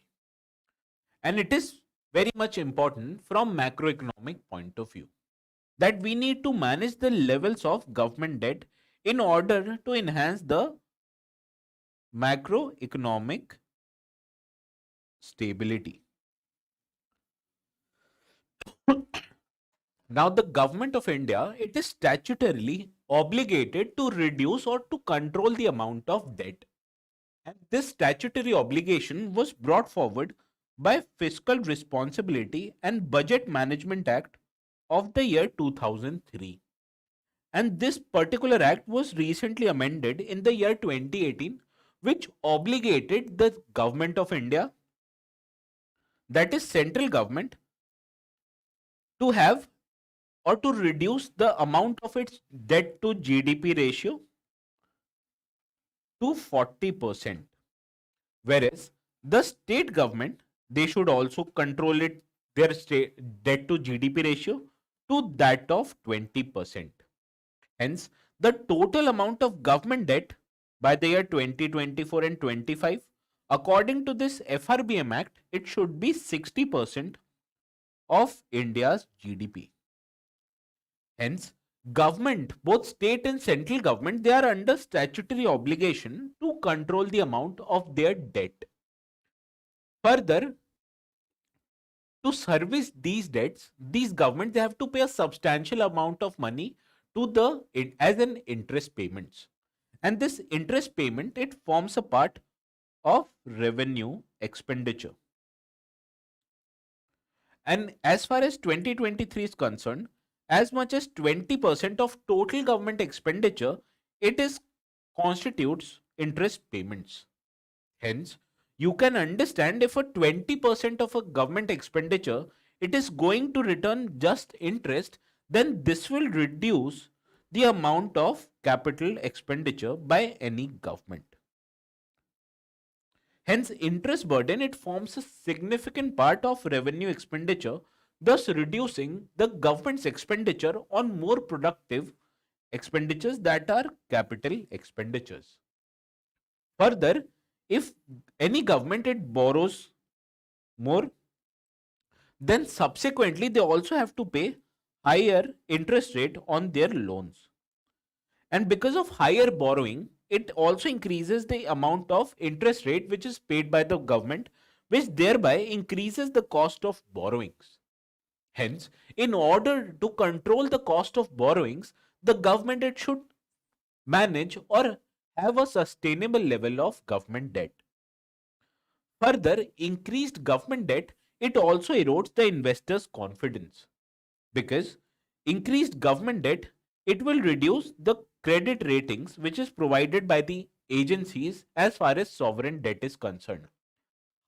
And it is very much important from macroeconomic point of view that we need to manage the levels of government debt in order to enhance the macroeconomic stability. Now, the government of India, it is statutorily obligated to reduce or to control the amount of debt. And this statutory obligation was brought forward by Fiscal Responsibility and Budget Management Act of the year 2003. And this particular act was recently amended in the year 2018, which obligated the government of India, that is central government, to have or to reduce the amount of its debt to GDP ratio to 40%. Whereas the state government, they should also control it, their state debt to GDP ratio to that of 20%. Hence, the total amount of government debt by the year 2024 and 25, according to this FRBM Act, it should be 60% of India's GDP. Hence, government, both state and central government, they are under statutory obligation to control the amount of their debt. Further, to service these debts, these governments, they have to pay a substantial amount of money to the as an interest payments. And this interest payment, it forms a part of revenue expenditure. And as far as 2023 is concerned, as much as 20% of total government expenditure, it is constitutes interest payments. Hence, you can understand if a 20% of a government expenditure, it is going to return just interest, then this will reduce the amount of capital expenditure by any government. Hence, interest burden, it forms a significant part of revenue expenditure, thus reducing the government's expenditure on more productive expenditures that are capital expenditures. Further, if any government it borrows more, then subsequently they also have to pay higher interest rate on their loans. And because of higher borrowing, it also increases the amount of interest rate which is paid by the government, which thereby increases the cost of borrowings. Hence, in order to control the cost of borrowings, the government it should manage or have a sustainable level of government debt. Further, increased government debt, it also erodes the investors' confidence, because increased government debt, it will reduce the credit ratings which is provided by the agencies as far as sovereign debt is concerned.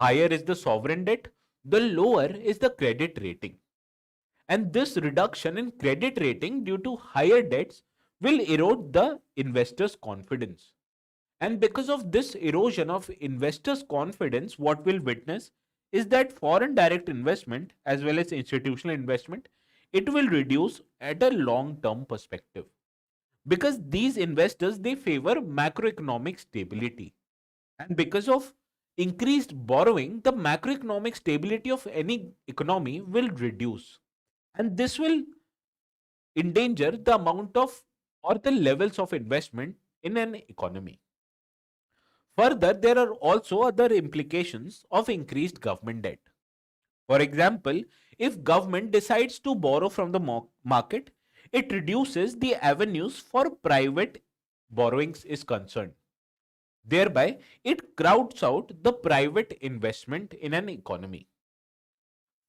Higher is the sovereign debt, the lower is the credit rating. And this reduction in credit rating due to higher debts will erode the investors' confidence. And because of this erosion of investors' confidence, what we'll witness is that foreign direct investment as well as institutional investment, it will reduce at a long-term perspective. Because these investors, they favor macroeconomic stability. And because of increased borrowing, the macroeconomic stability of any economy will reduce. And this will endanger the amount of or the levels of investment in an economy. Further, there are also other implications of increased government debt. For example, if government decides to borrow from the market, it reduces the avenues for private borrowings is concerned. Thereby, it crowds out the private investment in an economy.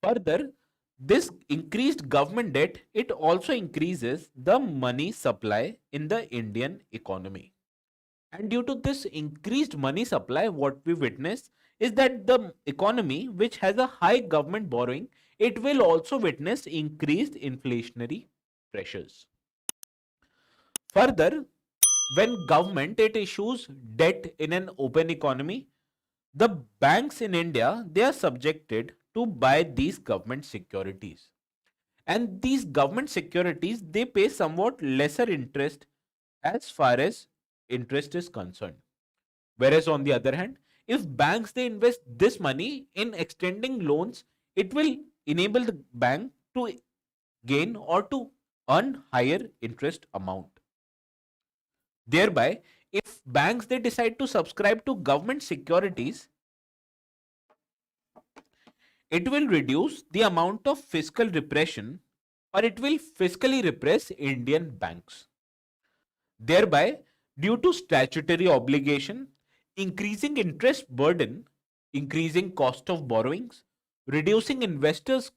Further, this increased government debt, it also increases the money supply in the Indian economy. And due to this increased money supply, what we witness is that the economy, which has a high government borrowing, it will also witness increased inflationary pressures. Further, when government it issues debt in an open economy, the banks in India, they are subjected to buy these government securities. And these government securities, they pay somewhat lesser interest as far as interest is concerned. Whereas on the other hand, if banks they invest this money in extending loans, it will enable the bank to gain or to earn higher interest amount. Thereby, if banks they decide to subscribe to government securities, it will reduce the amount of fiscal repression, or it will fiscally repress Indian banks. Thereby, due to statutory obligation, increasing interest burden, increasing cost of borrowings, reducing investors'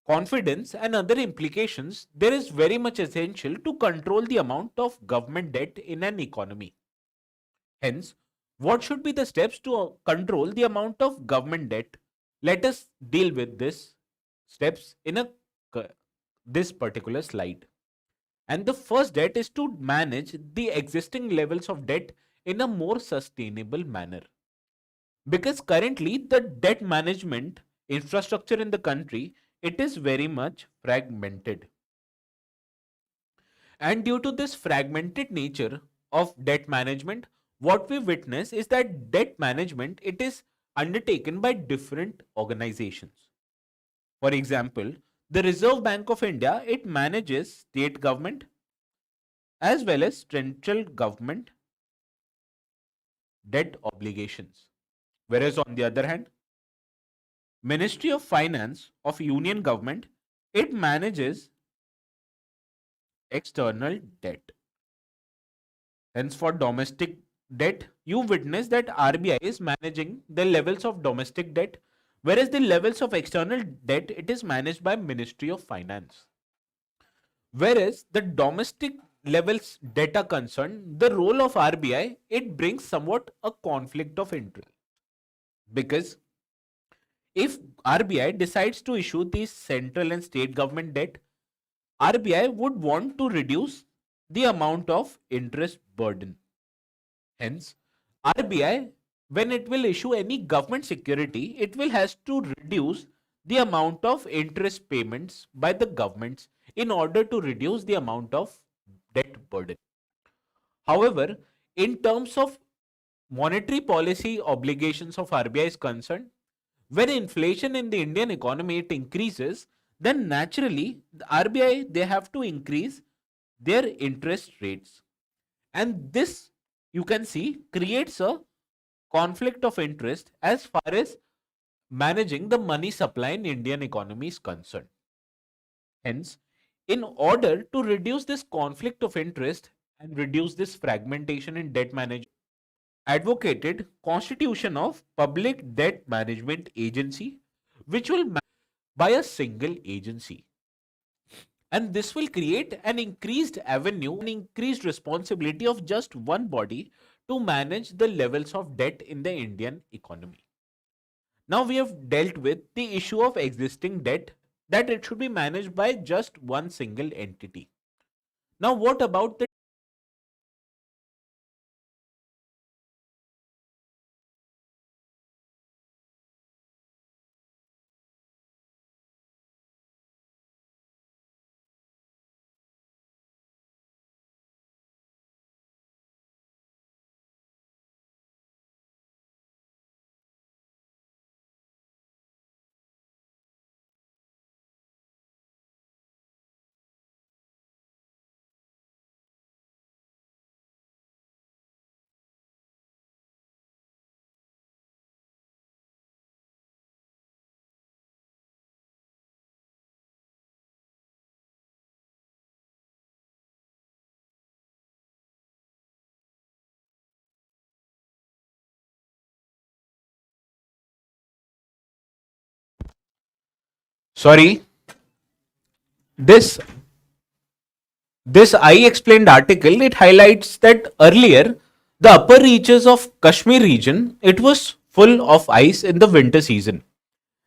confidence, and other implications, there is very much essential to control the amount of government debt in an economy. Hence, what should be the steps to control the amount of government debt? Let us deal with this steps in this particular slide. And the first debt is to manage the existing levels of debt in a more sustainable manner. Because currently the debt management infrastructure in the country, it is very much fragmented. And due to this fragmented nature of debt management, what we witness is that debt management, it is undertaken by different organizations. For example, the Reserve Bank of India, it manages state government as well as central government debt obligations. Whereas on the other hand, Ministry of Finance of Union Government, it manages external debt. Hence, for domestic debt, you witness that RBI is managing the levels of domestic debt, whereas the levels of external debt, it is managed by Ministry of Finance. Whereas the domestic levels debt are concerned, the role of RBI, it brings somewhat a conflict of interest. Because if RBI decides to issue these central and state government debt, RBI would want to reduce the amount of interest burden. Hence, RBI when it will issue any government security, it will has to reduce the amount of interest payments by the governments in order to reduce the amount of debt burden. However, in terms of monetary policy obligations of RBI is concerned, when inflation in the Indian economy it increases, then naturally the RBI they have to increase their interest rates, and this you can see creates a conflict of interest as far as managing the money supply in Indian economy is concerned. Hence, in order to reduce this conflict of interest and reduce this fragmentation in debt management, advocated constitution of public debt management agency, which will by a single agency, and this will create an increased avenue and increased responsibility of just one body to manage the levels of debt in the Indian economy. Now we have dealt with the issue of existing debt, that it should be managed by just one single entity. Now what about the sorry, this this I explained article, it highlights that earlier the upper reaches of Kashmir region it was full of ice in the winter season,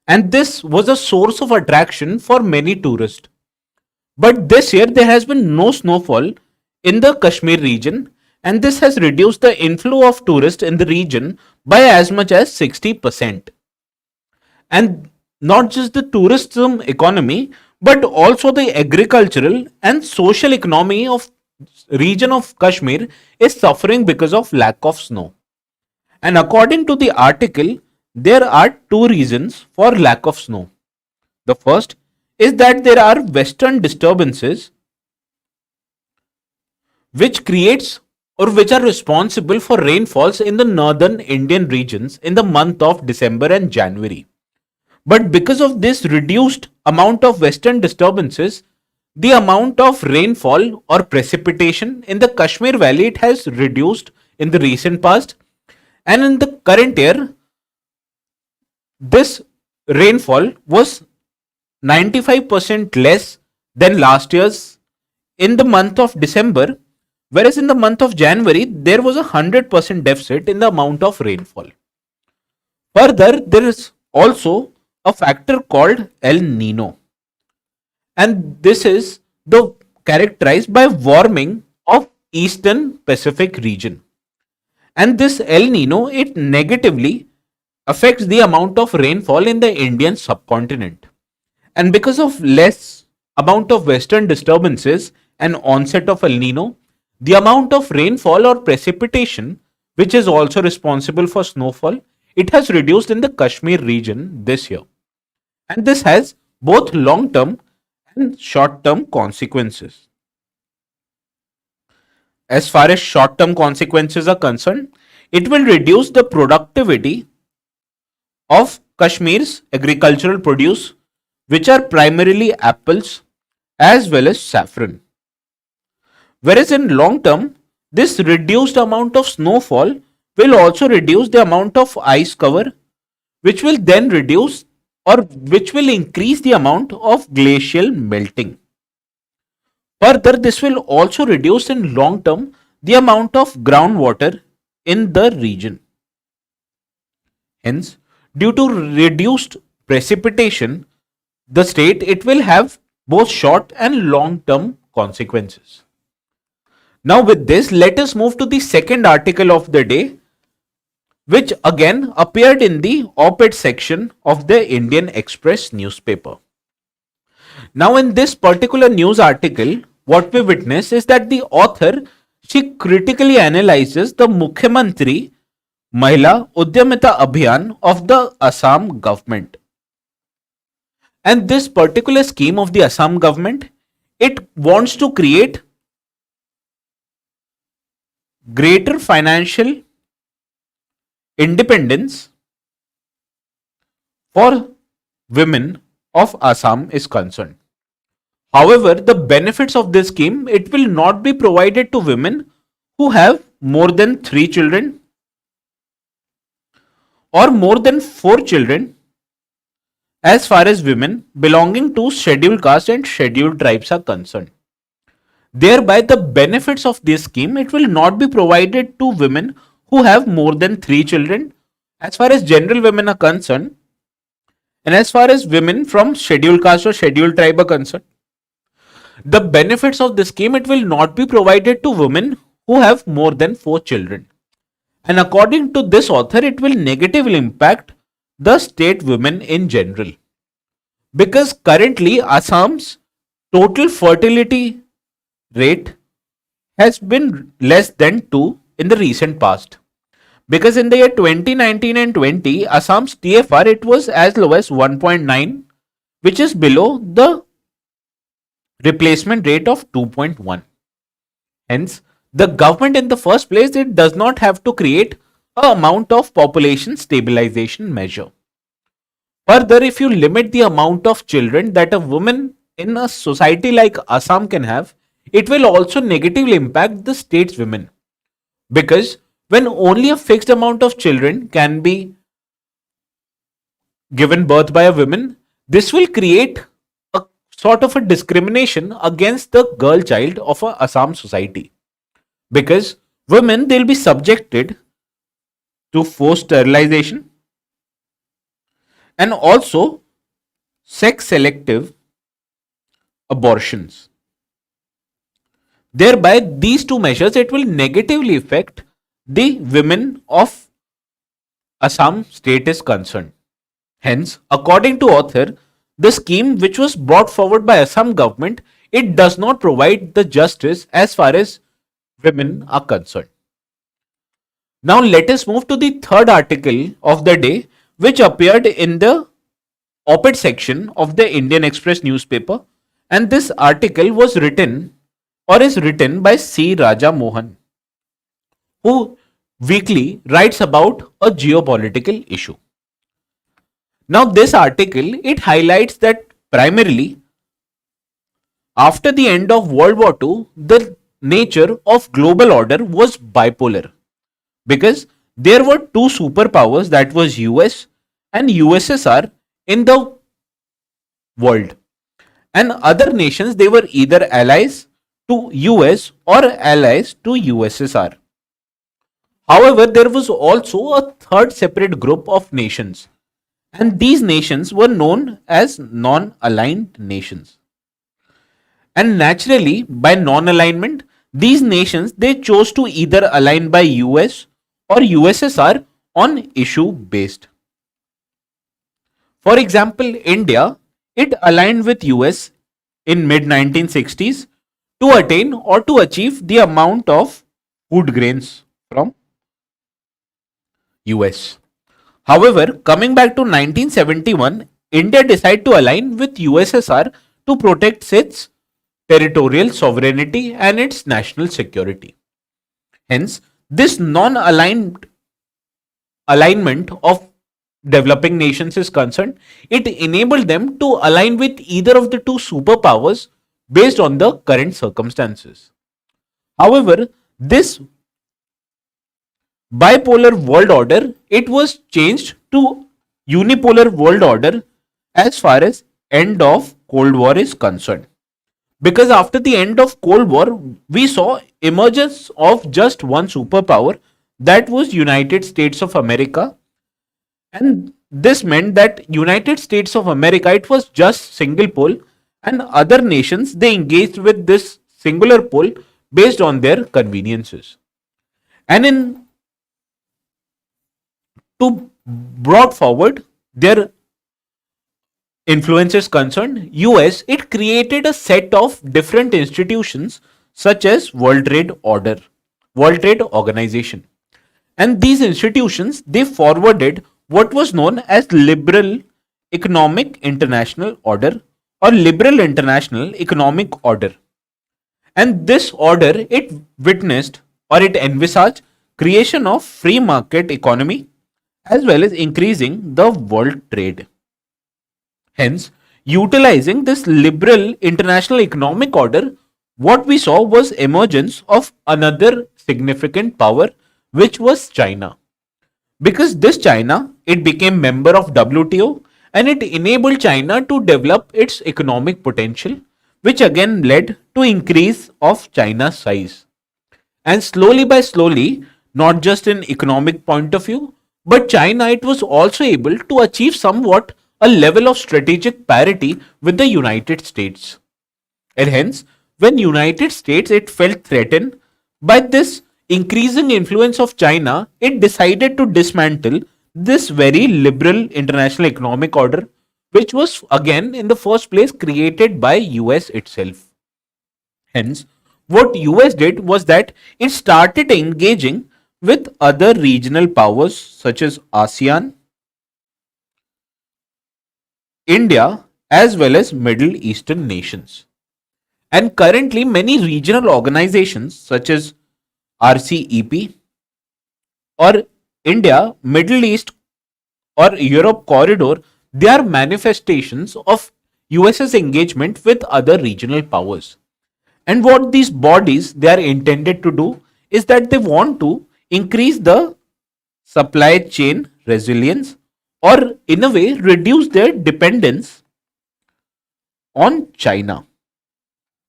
and this was a source of attraction for many tourists. But this year there has been no snowfall in the Kashmir region, and this has reduced the inflow of tourists in the region by as much as 60%. And not just the tourism economy, but also the agricultural and social economy of region of Kashmir is suffering because of lack of snow. And according to the article, there are two reasons for lack of snow. The first is that there are western disturbances which creates or which are responsible for rainfalls in the northern Indian regions in the month of December and January. But because of this reduced amount of western disturbances, the amount of rainfall or precipitation in the Kashmir Valley it has reduced in the recent past, and in the current year this rainfall was 95% less than last year's in the month of December, whereas in the month of January there was a 100% deficit in the amount of rainfall. Further, there is also a factor called El Nino, and this is the characterized by warming of eastern Pacific region. And this El Nino it negatively affects the amount of rainfall in the Indian subcontinent. And because of less amount of western disturbances and onset of El Nino, the amount of rainfall or precipitation, which is also responsible for snowfall, it has reduced in the Kashmir region this year. And this has both long term and short term consequences. As far as short term consequences are concerned, it will reduce the productivity of Kashmir's agricultural produce, which are primarily apples as well as saffron. Whereas in long term, this reduced amount of snowfall will also reduce the amount of ice cover, which will then reduce or which will increase the amount of glacial melting. Further, this will also reduce in long term the amount of groundwater in the region. Hence, due to reduced precipitation, the state it will have both short and long term consequences. Now with this, let us move to the second article of the day, which again appeared in the op-ed section of the Indian Express newspaper. Now, in this particular news article, what we witness is that the author, she critically analyzes the Mukhyamantri Mahila Udyamita Abhiyan of the Assam government. And this particular scheme of the Assam government, it wants to create greater financial independence for women of Assam is concerned. However, the benefits of this scheme, it will not be provided to women who have more than 3 children or more than 4 children as far as women belonging to scheduled caste and scheduled tribes are concerned. Thereby, the benefits of this scheme, it will not be provided to women who have more than 3 children as far as general women are concerned, and as far as women from scheduled caste or scheduled tribe are concerned. The benefits of this scheme, it will not be provided to women who have more than 4 children. And according to this author, it will negatively impact the state women in general. Because currently Assam's total fertility rate has been less than 2 in the recent past. Because in the year 2019 and 20, Assam's TFR, it was as low as 1.9, which is below the replacement rate of 2.1. Hence, the government in the first place, it does not have to create an amount of population stabilization measure. Further, if you limit the amount of children that a woman in a society like Assam can have, it will also negatively impact the state's women. Because when only a fixed amount of children can be given birth by a woman, this will create a sort of a discrimination against the girl child of a Assam society. Because women, they'll be subjected to forced sterilization and also sex selective abortions. Thereby, these two measures, it will negatively affect the women of Assam state is concerned. Hence, according to author, the scheme which was brought forward by Assam government, it does not provide the justice as far as women are concerned. Now let us move to the third article of the day, which appeared in the op-ed section of the Indian Express newspaper, and this article was written or is written by C. Raja Mohan, who weekly writes about a geopolitical issue. Now this article, it highlights that primarily after the end of World War II, the nature of global order was bipolar, because there were two superpowers, that was US and USSR in the world, and other nations, they were either allies to US or allies to USSR. However, there was also a third separate group of nations, and these nations were known as non-aligned nations. And naturally, by non-alignment, these nations, they chose to either align by US or USSR on issue based. For example, India, it aligned with US in mid 1960s to attain or to achieve the amount of food grains from US. However, coming back to 1971, India decided to align with USSR to protect its territorial sovereignty and its national security. Hence, this non-aligned alignment of developing nations is concerned, it enabled them to align with either of the two superpowers based on the current circumstances. However, this bipolar world order, it was changed to unipolar world order as far as end of Cold War is concerned. Because after the end of Cold War, we saw emergence of just one superpower, that was United States of America. And this meant that United States of America, it was just single pole, and other nations, they engaged with this singular pole based on their conveniences. And in to brought forward their influence is concerned, US, it created a set of different institutions such as World Trade Organization. And these institutions, they forwarded what was known as Liberal Economic International Order or Liberal International Economic Order. And this order, it witnessed or it envisaged creation of free market economy as well as increasing the world trade. Hence, utilizing this liberal international economic order, what we saw was emergence of another significant power, which was China. Because this China, it became member of WTO and it enabled China to develop its economic potential, which again led to increase of China's size. And slowly by slowly, not just in economic point of view, but China, it was also able to achieve somewhat a level of strategic parity with the United States. And hence, when United States it felt threatened by this increasing influence of China, it decided to dismantle this very liberal international economic order, which was again in the first place created by US itself. Hence, what US did was that it started engaging with other regional powers such as ASEAN, India, as well as Middle Eastern nations. And currently, many regional organizations such as RCEP or India, Middle East, or Europe corridor, they are manifestations of US's engagement with other regional powers. And what these bodies they are intended to do is that they want to increase the supply chain resilience or in a way reduce their dependence on China.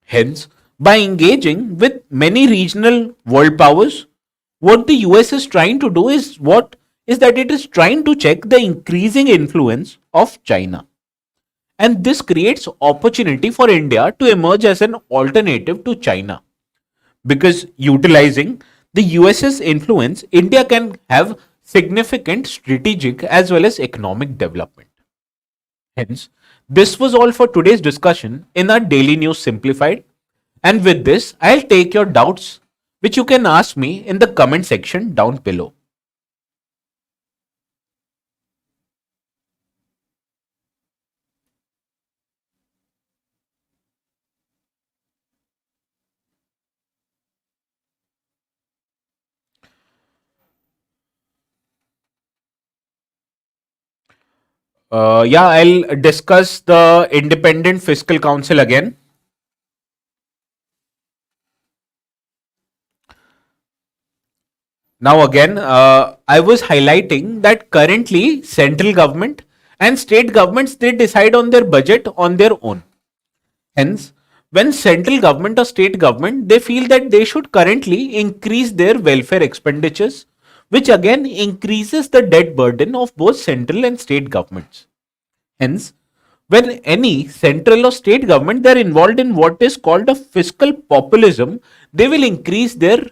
Hence, by engaging with many regional world powers, what the US is trying to do is that it is trying to check the increasing influence of China. And this creates opportunity for India to emerge as an alternative to China. Because utilizing the US's influence, India can have significant strategic as well as economic development. Hence, this was all for today's discussion in our Daily News Simplified. And with this, I'll take your doubts, which you can ask me in the comment section down below. Yeah, I'll discuss the Independent Fiscal Council again. Now, again, I was highlighting that currently central government and state governments they decide on their budget on their own. Hence, when central government or state government they feel that they should currently increase their welfare expenditures, which again increases the debt burden of both central and state governments. Hence, when any central or state government they are involved in what is called a fiscal populism, they will increase their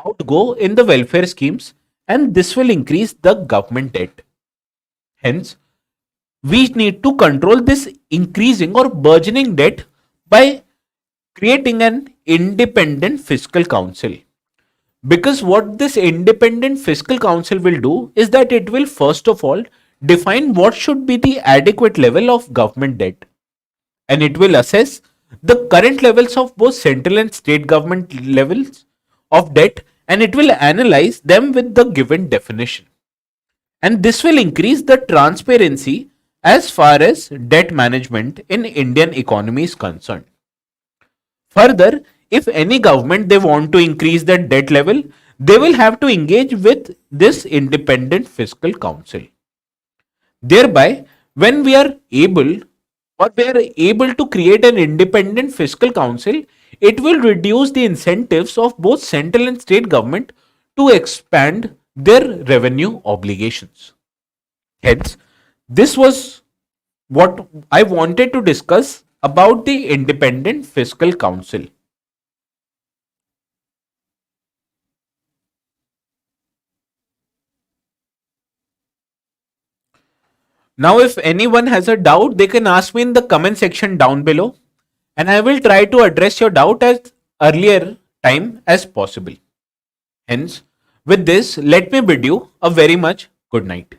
outgo in the welfare schemes and this will increase the government debt. Hence, we need to control this increasing or burgeoning debt by creating an independent fiscal council. Because what this independent fiscal council will do is that it will first of all define what should be the adequate level of government debt and it will assess the current levels of both central and state government levels of debt and it will analyze them with the given definition. And this will increase the transparency as far as debt management in Indian economy is concerned. Further, if any government they want to increase their debt level, they will have to engage with this independent fiscal council. Thereby, when we are able or we are able to create an independent fiscal council, it will reduce the incentives of both central and state government to expand their revenue obligations. Hence, this was what I wanted to discuss about the independent fiscal council. Now, if anyone has a doubt, they can ask me in the comment section down below, and I will try to address your doubt as earlier time as possible. Hence, with this, let me bid you a very much good night.